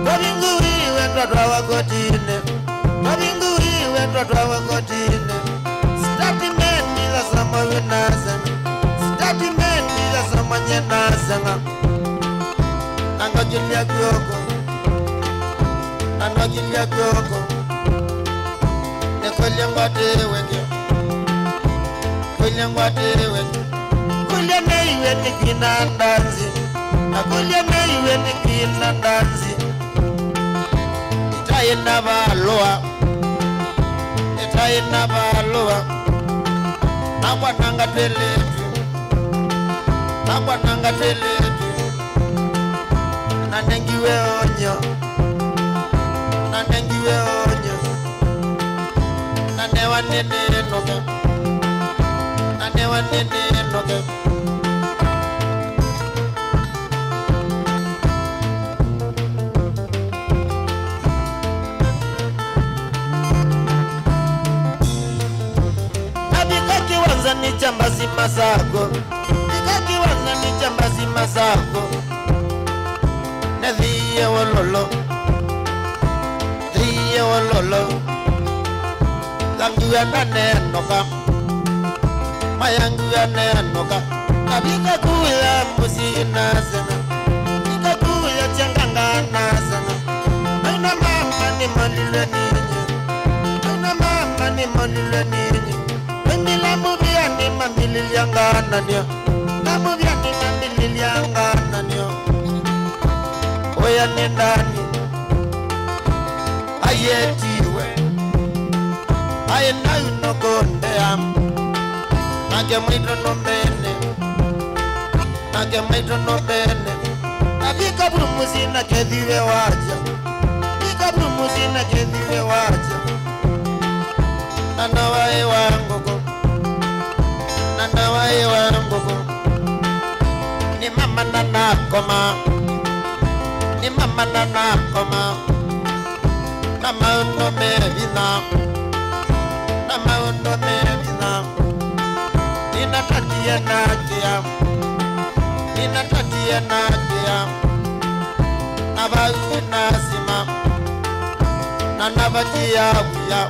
kabingu iwe ndotwa wakotine kabingu iwe ndotwa wakotine statement ila sama winasanga statement ila sama nyenasanga nangajilia kyoko nangajilia kyoko Kulyangwate wege kulyane iwe nikina ndanzi na kulyane iwe nikina ndanzi itaye nabaloa nakwananga tweletu nanengiwe onyo Nanewa nene noge Nabika kiwanza ni chambazi masako Nabika kiwanza ni chambazi masako Nadhiye wololo Dhiye wololo Yangu ya nenoka mayangu ya nenoka kabika kuya musi nasena kabika kuya changanga nasena aina mama ni malile ninyi aina mama ni malile ninyi wendila mubia ni mamili yangana niyo na mubia ni mamili yangana niyo oya nendani ayetiwe I know no go there. Nage mwito no bene. Nabika brumuzi na kedhiwe waja. Bika brumuzi na kedhiwe waja. Nanawae wangogo. Ni mama nanakoma. Nama uno mevina. Namaundo mevina ninatatia nakia nabazi nasima nanabatia buya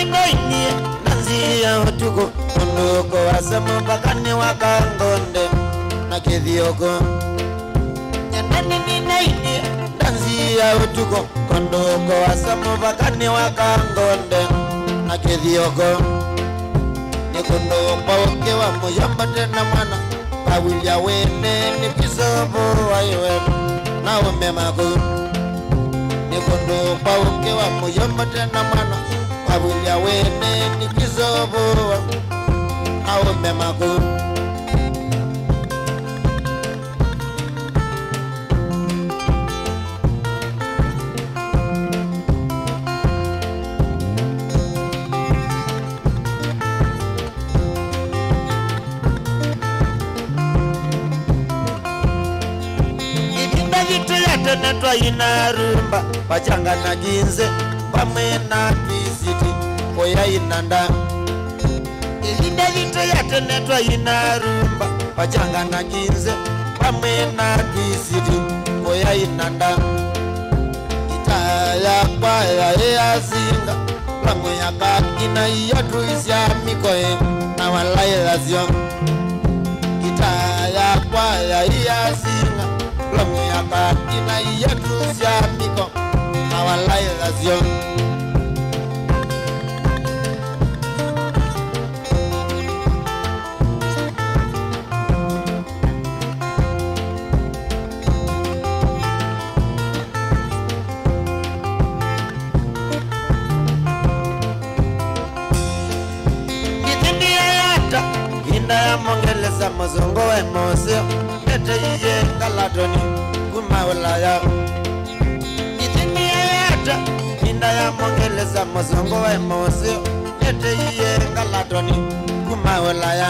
ninaini nanzia utuko munduko wasema pakani wakangonde na kithioko nyanani ninaini nanzia utuko munduko wasema pakani wakangonde na kithioko nikundo pauke wa muyamba tena mwana kawilya wene nikisobo waiwe na umemaku nikundo pauke wa muyamba tena mwana kawilya wene nikisobo na umemaku netwa inarumba pachanga na jinze pamwe na visiti oya inanda ilinda vito yate netwa inarumba pachanga na jinze pamwe na visiti oya inanda itaya kwaya ya zinga pamwe ya kakina yatu isya mikoe na walaila zion itaya kwaya ya zinga Lamu ya kakina yetu siya miko awalai lazio Itindi ya yata inda ya mongeleza mozongo wa emosio Nete iye ngaladoni kumawalaya Itindi ya yata inda ya mongeleza mozongo wa emosio Nete iye ngaladoni kumawalaya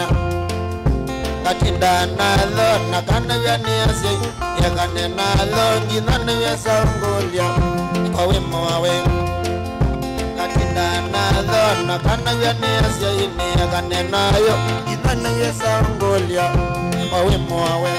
Katinda nalo nakana vya niyase Yakane nalo nginane vya saungulia Kwa wemo wawe Katinda nalo nakana vya niyase Yakane nayo nginane vya saungulia Kwa wemo wawe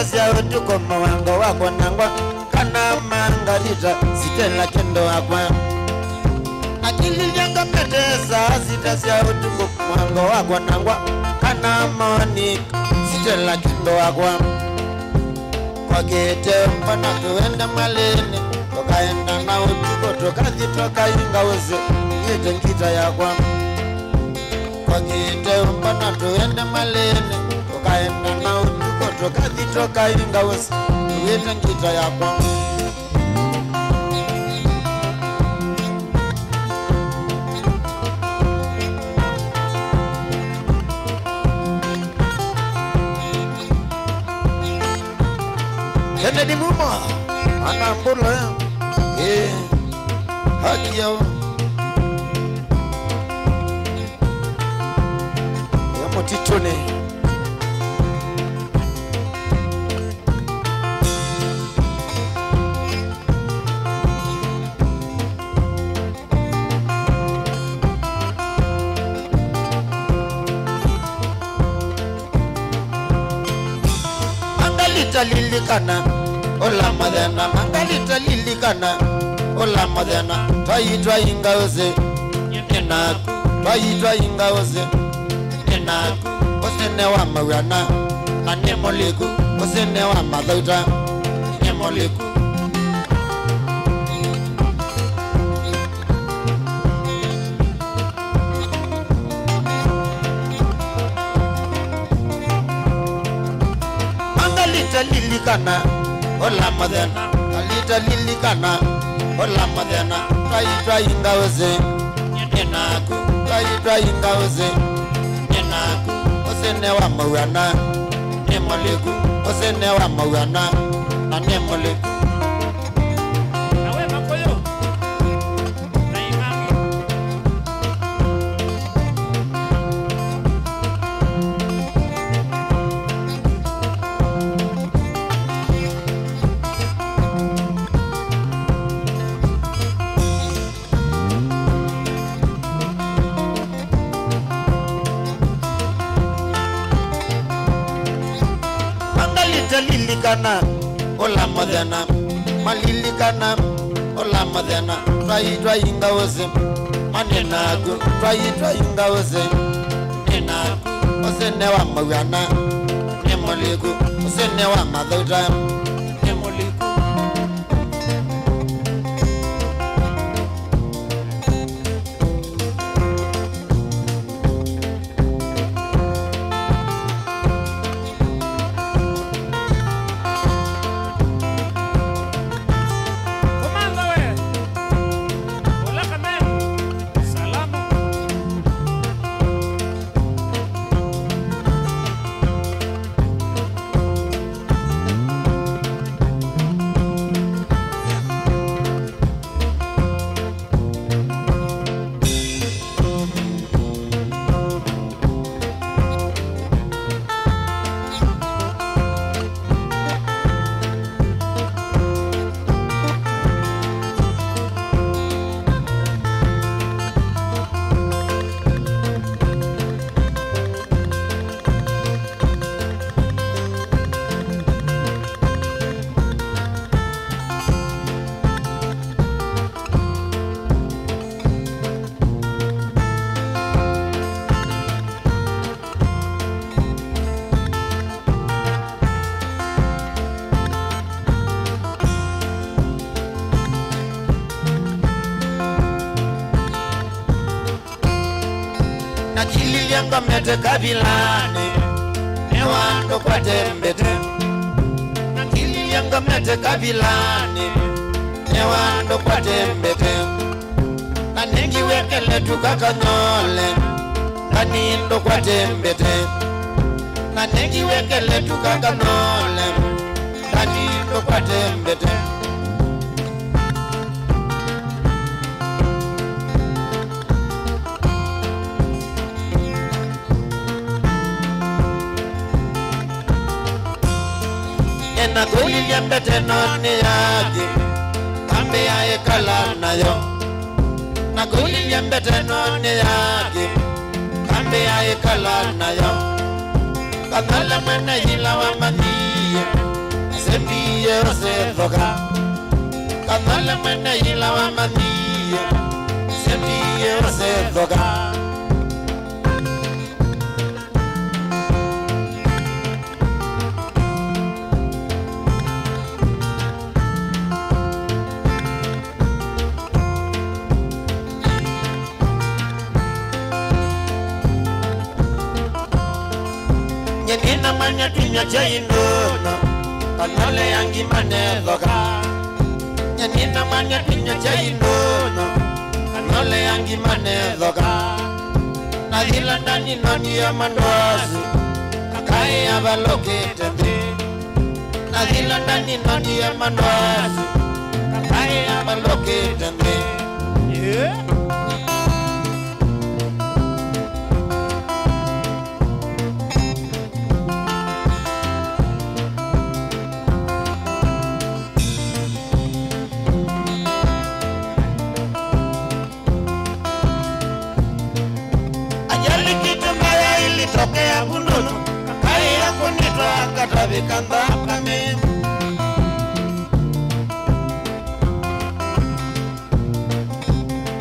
Sita utuko mwango wako nangwa kana mangalita sitela kendo akwa akili yanga petesa sita utuko mwango wako nangwa kana moni sitela kendo akwa kwa gete mpana tuende malene tokaenda na utuko tokazi toka ingaweze yete ngita yakwa kwa gete mpana tuende malene tokaenda na utuko tokazi toka ingaweze yete ngita yakwa Kennedy Muma anambula haki yao ya motitone Mangalita lilikana Ola madena mangalita lilikana Ola madena Twa ingaweze Nenaku Twa ingaweze Nenaku Osene wa mawana Na nemoliku Osene wa madauta Nemoliku Mangalita lilikana Ola madena, alita lilikana Ola madena, twa ingaweze Nenaku, twa ingaweze Nenaku, osene wa mawana Nemoliku, osene wa mawana Na nemoliku Awe makoyo Na imami lilikana ola madena malilikana ola madena twa inga wose manena gu twa inga wose nena osene wa magana nemoliku osene wa madauta nemoliku Nakililianga mete kabilani Ewando kwa tembete Nakililianga mete kabilani Ewando kwa tembete Na nengi wekele tukakanyole Kanindo kwa tembete Na nengi wekele tukakanyole Kanindo kwa tembete Na kulilia mbete noni yaki Kambi ya ekala na yo Na kulilia mbete noni yaki Kambi ya ekala na yo Kadhala mwene hila wa maniye Sembiye ose thoka Kadhala mwene hila wa maniye Sembiye ose thoka Nyenina manya tunya chaindono Kanole yangi mane dhoka Nyenina manya tunya chaindono Kanole yangi mane dhoka Nadhila ndani noni ya mandoazi Kakai ya baloke tende Nadhila ndani noni ya mandoazi Kakai ya baloke tende Yeah Tokea bundono Kakai ya kunitwa katabikanda kame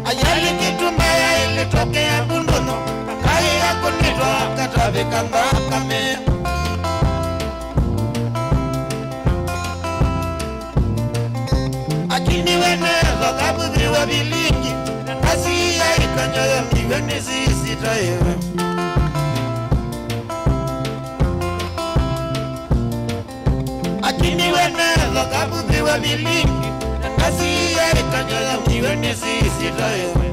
Ajali kitu mbaya ilitokea bundono Kakai ya kunitwa katabikanda kame Akini wenezo kabuziwa bilingi Nasi ya ikanyoyo miwe nisi tayewe Akini wenezo kabuziwa bilingi Nasi ya ikanyoyo miwe nisi tayewe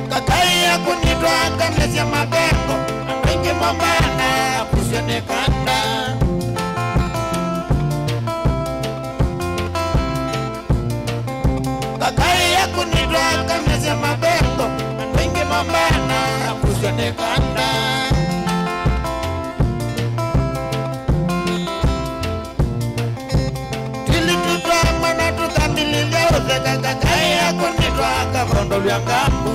Kakai ya kunitwa kamesya mabengo Wengi mambana kusione kanda Kakai ya kunitwa kamesya mabengo Wengi mambana kusione kanda Tulitutwa mwana tukamililia uzeka Kakai ya kunitwa kafondo lya ngambu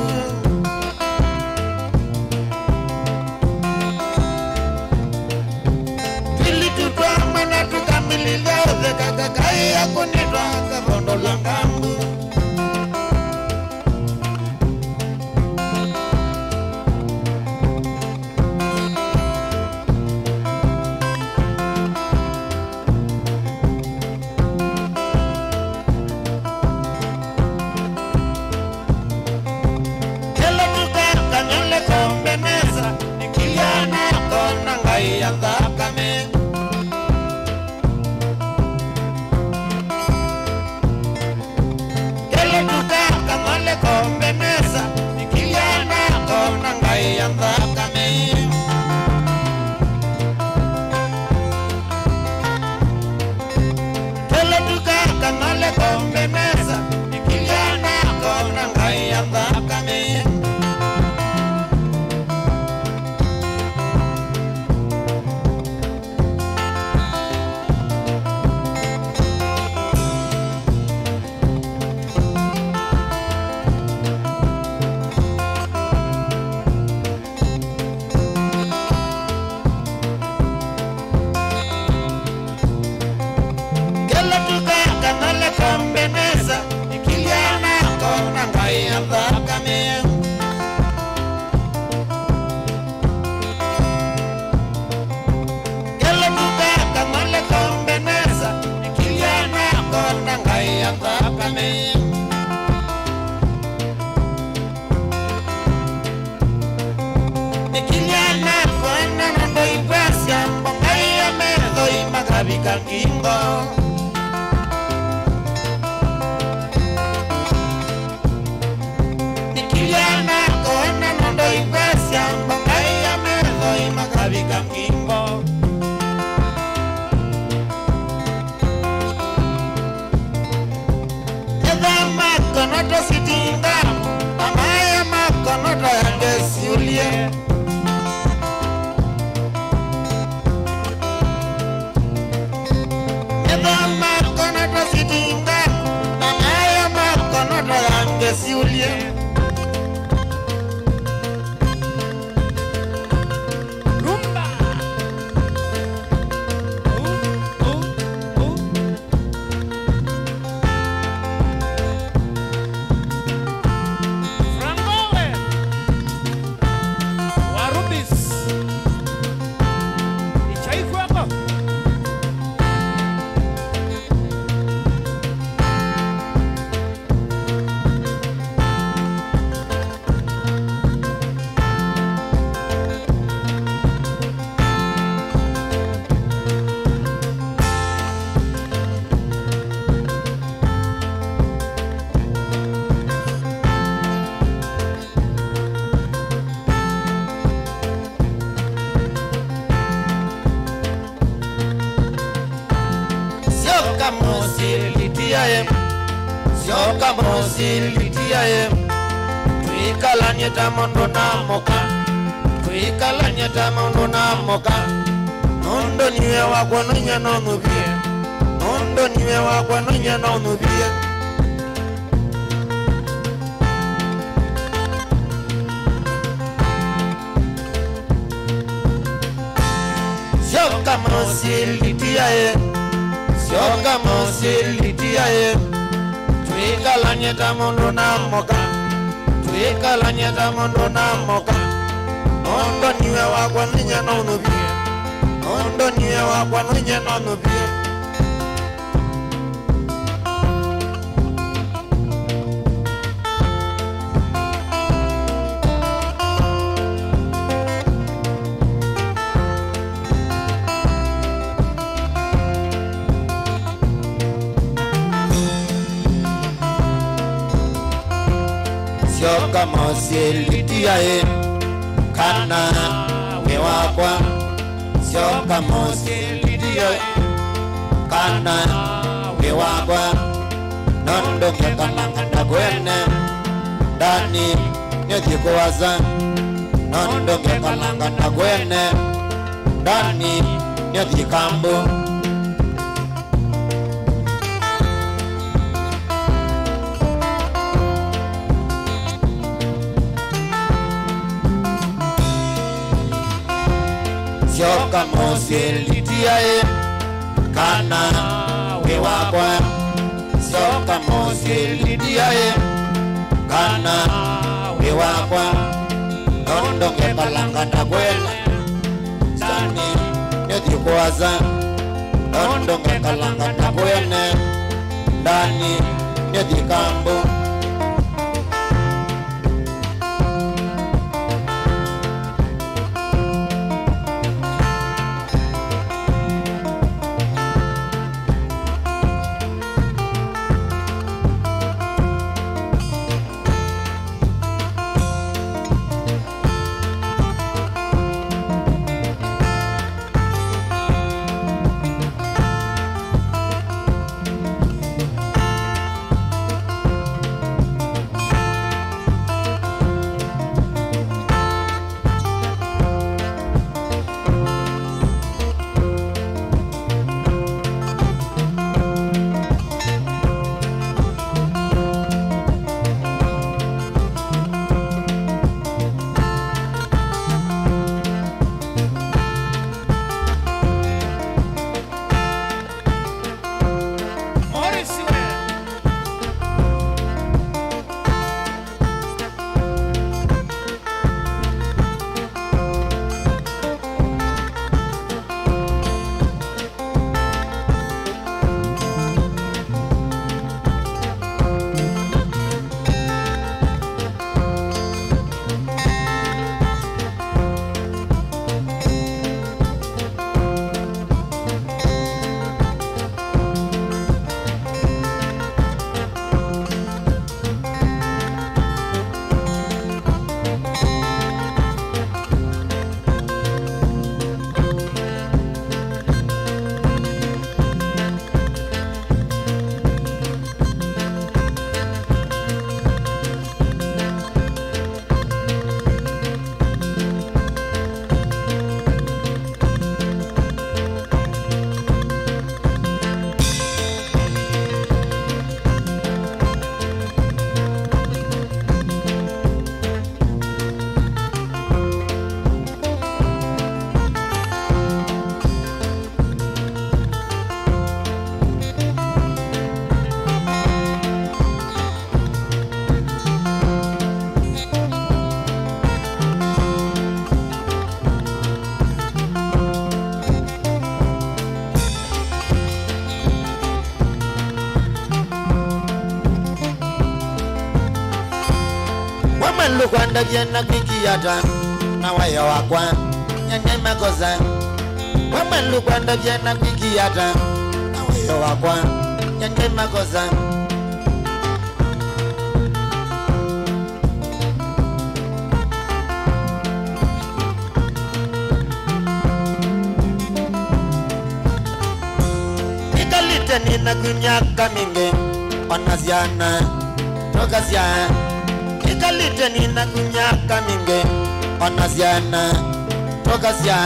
nikiliana kwena nondo ipesya mbongai ya medho imagabika ngingo nikiliana kwena nondo ipesya mbongai ya medho imagabika ngingo edha makonoto sitinga amaya makonoto yange siulie edha makonoto sitinga amaya makonoto yange siulie rumba Frangowe Warubis Ichaikwako Sioka mosilitiaye Sioka mosilitiaye Tuikalanye tamondo na moka Tuikalanye tamondo na moka Nondo niwe wakwa nunya no nubie Nondo niwe wakwa nunya no nubie Sioka mosilitiaye Sioka mosilitiaye Tuikalanye tamondo na moka Tuikalanye tamondo na moka Nondo niwe wakwa nunya no nubie Nondo niwe wakwa nunya no nubie Sioka mosilitiaye Kana we wakwa Sioka mosilitiaye Kana we wakwa Nondo kekananga kwene Ndani nyethikuwaza Nondo kekananga kwene Ndani nyethikambu Sioka mosilitiaye Kana we wakwa Sioka mosilitiaye Kana we wakwa Nondo kekalanga na kwene Ndani nyethikuwaza Nondo kekalanga na kwene Ndani nyethikambu kwanda jena kikiyata na wayo wakwa nyanya makosa wamelu kwanda jena kikiyata na wayo wakwa nyanya makosa nikalite nina kunyaka mingi onaziana tokazia nikalite nina kunyaka mingi onaziana tokazia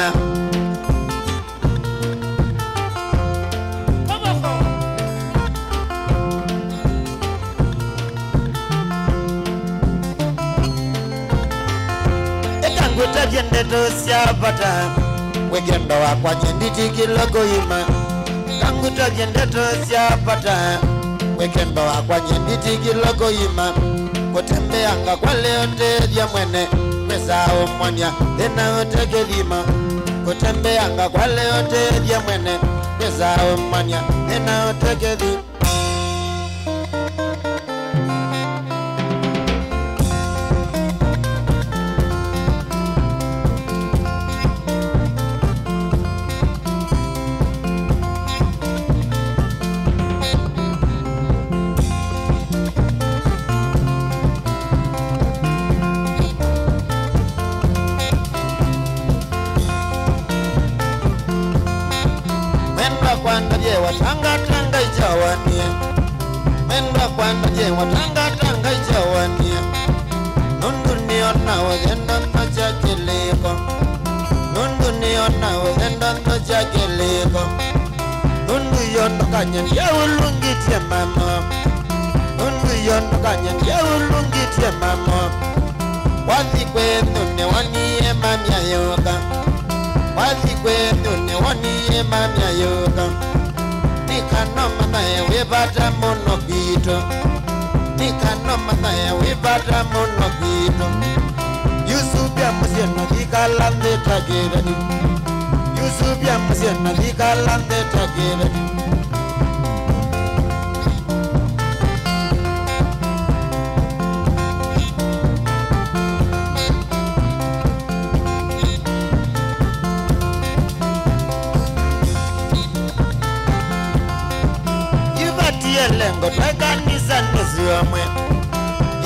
ekanguta jendeto siapata wegendo wakwa nyenditi kiloko ima kanguta jendeto siapata wekendo wakwa nyenditi kiloko ima kutembeanga kwa leo tedia mwene pesa omwanya tena otekelima kutembeanga kwa leo tedia mwene pesa omwanya tena otekelima kwanda je watanga tanga ijawania menda kwanda je watanga tanga ijawania nundu niona wagenda macha kiliko nundu niona wagenda macha kiliko nundu yondo kanya ya ulungitie mama nundu yondo kanya ya ulungitie mama wazi kwenu ne wanie mamya yoga wazi kwenu ne wanie mamya yoga nikanoma naye wibata muno kwito nikanoma naye wibata muno kwito yusubya musieno thikalande tagirani yusubya musieno thikalande tagirani lengo twekanisa niziomwe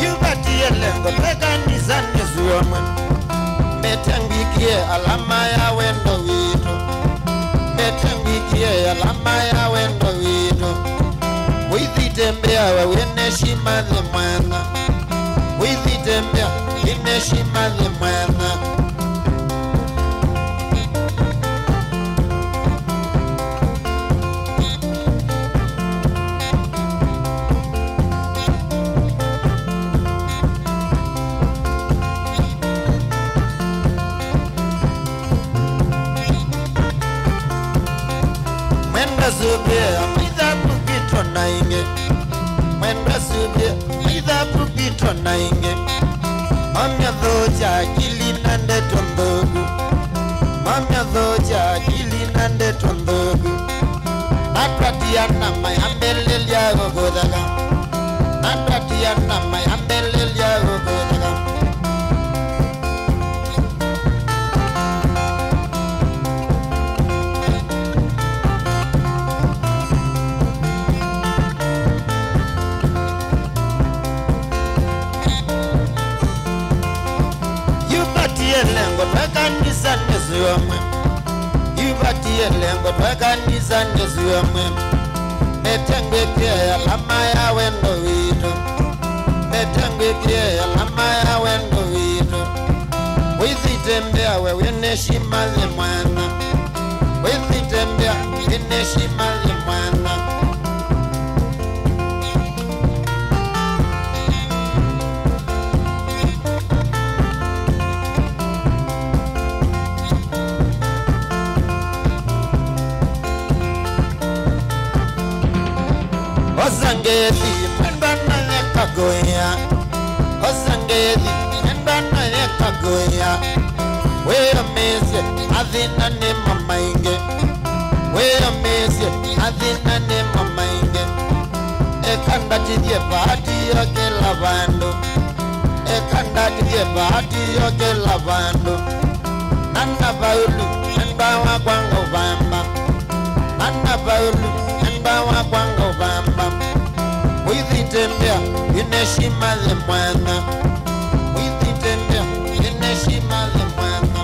yubatie lengo twekanisa niziomwe metengikie alama ya wendo wito metengikie alama ya wendo wito withitembea wawineshima the mwana withitembea ineshima the mwana Subia, mida pupito na inge. Mwenda subia, mida pupito na inge. Mamya dhoja kili nande tondogu. Mamya dhoja kili nande tondogu. Natratiana mayambele ya gogodaga. Natratiana mayambele ya gogodaga. Lengo twekanisa niziomwe yubatie lengo twekanisa niziomwe metengekie alama ya wendo wito metengekie alama ya wendo wito withitembea wewineshima the mwana withitembea wineshima the mwana Osangedi, mbana yekagoya. Osangedi, mbana yekagoya. Weya mezi, adhina ne mama inge. Weya mezi, adhina ne mama inge. Ekanda tidye pati ya kela bando. kanda kije bahati yoke lavando nanda baulu nanda wa kwango bamba nanda baulu nanda wa kwango bamba withitembea ineshima le mwana withitembea ineshima le mwana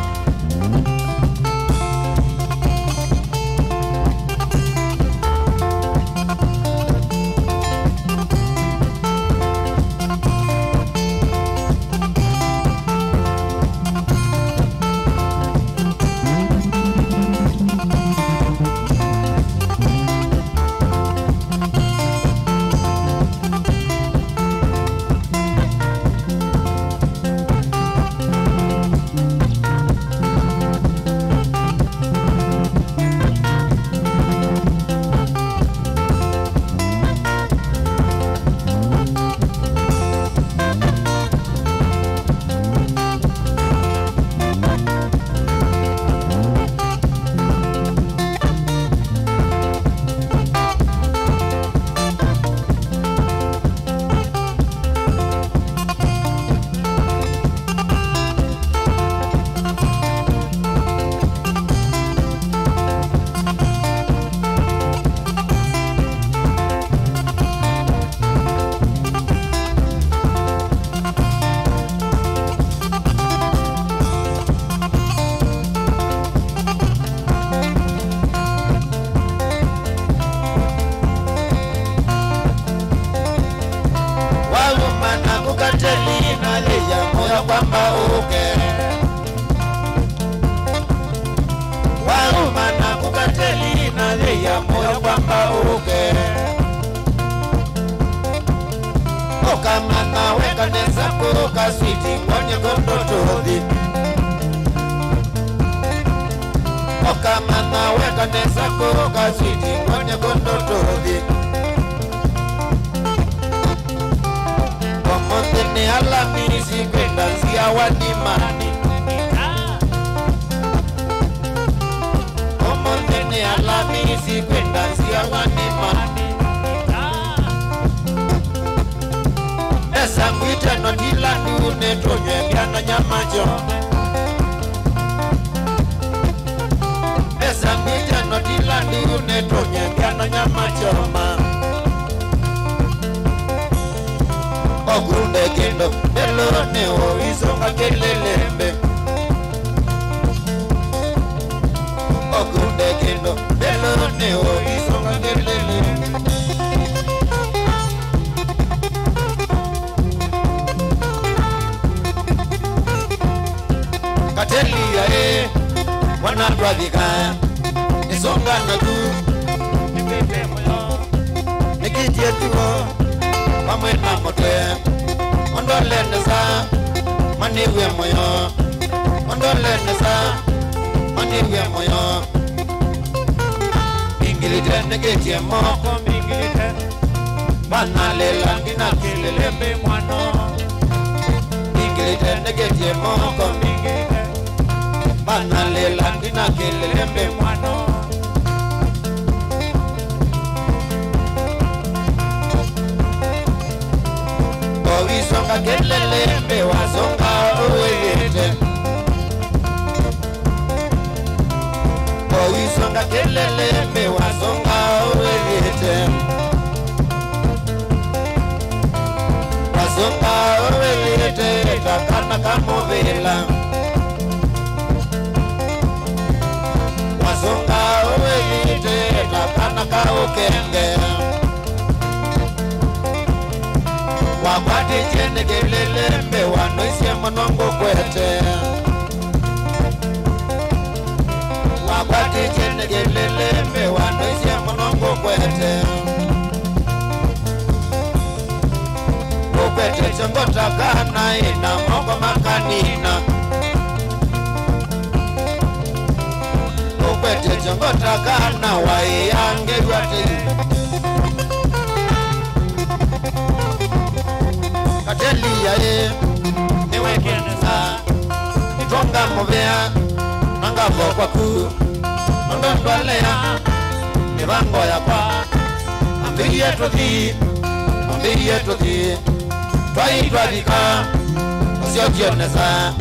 sio jeneza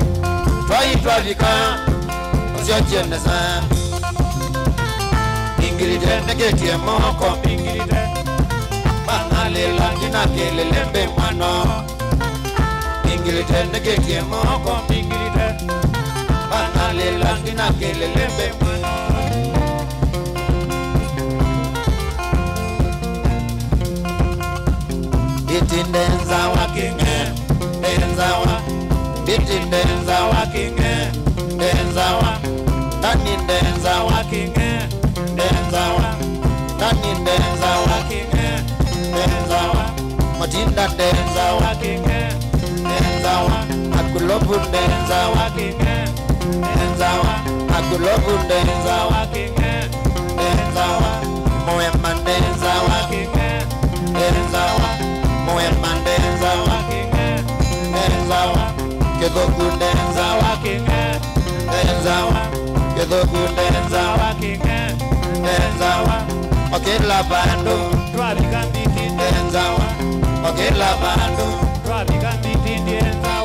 twaitwa vika sio jeneza ingilite negetie moko ingilite bangalela ndina kelelembe mwano ingilite negetie moko ingilite bangalela ndina kelelembe mwano itindenza wakinge denzawa itindenza wakinge denzawa nani denza wakinge denzawa nani denza wakinge denzawa matinda denza wakinge denzawa akulobu denza wakinge denzawa akulobu denza wakinge denzawa moema denza wakinge denzawa moema denza wakinge denzawa kedoku denza wakinge denzawa kedoku denza wakinge denzawa okela bando twabika mbiti denzawa okela bando twabika mbiti denzawa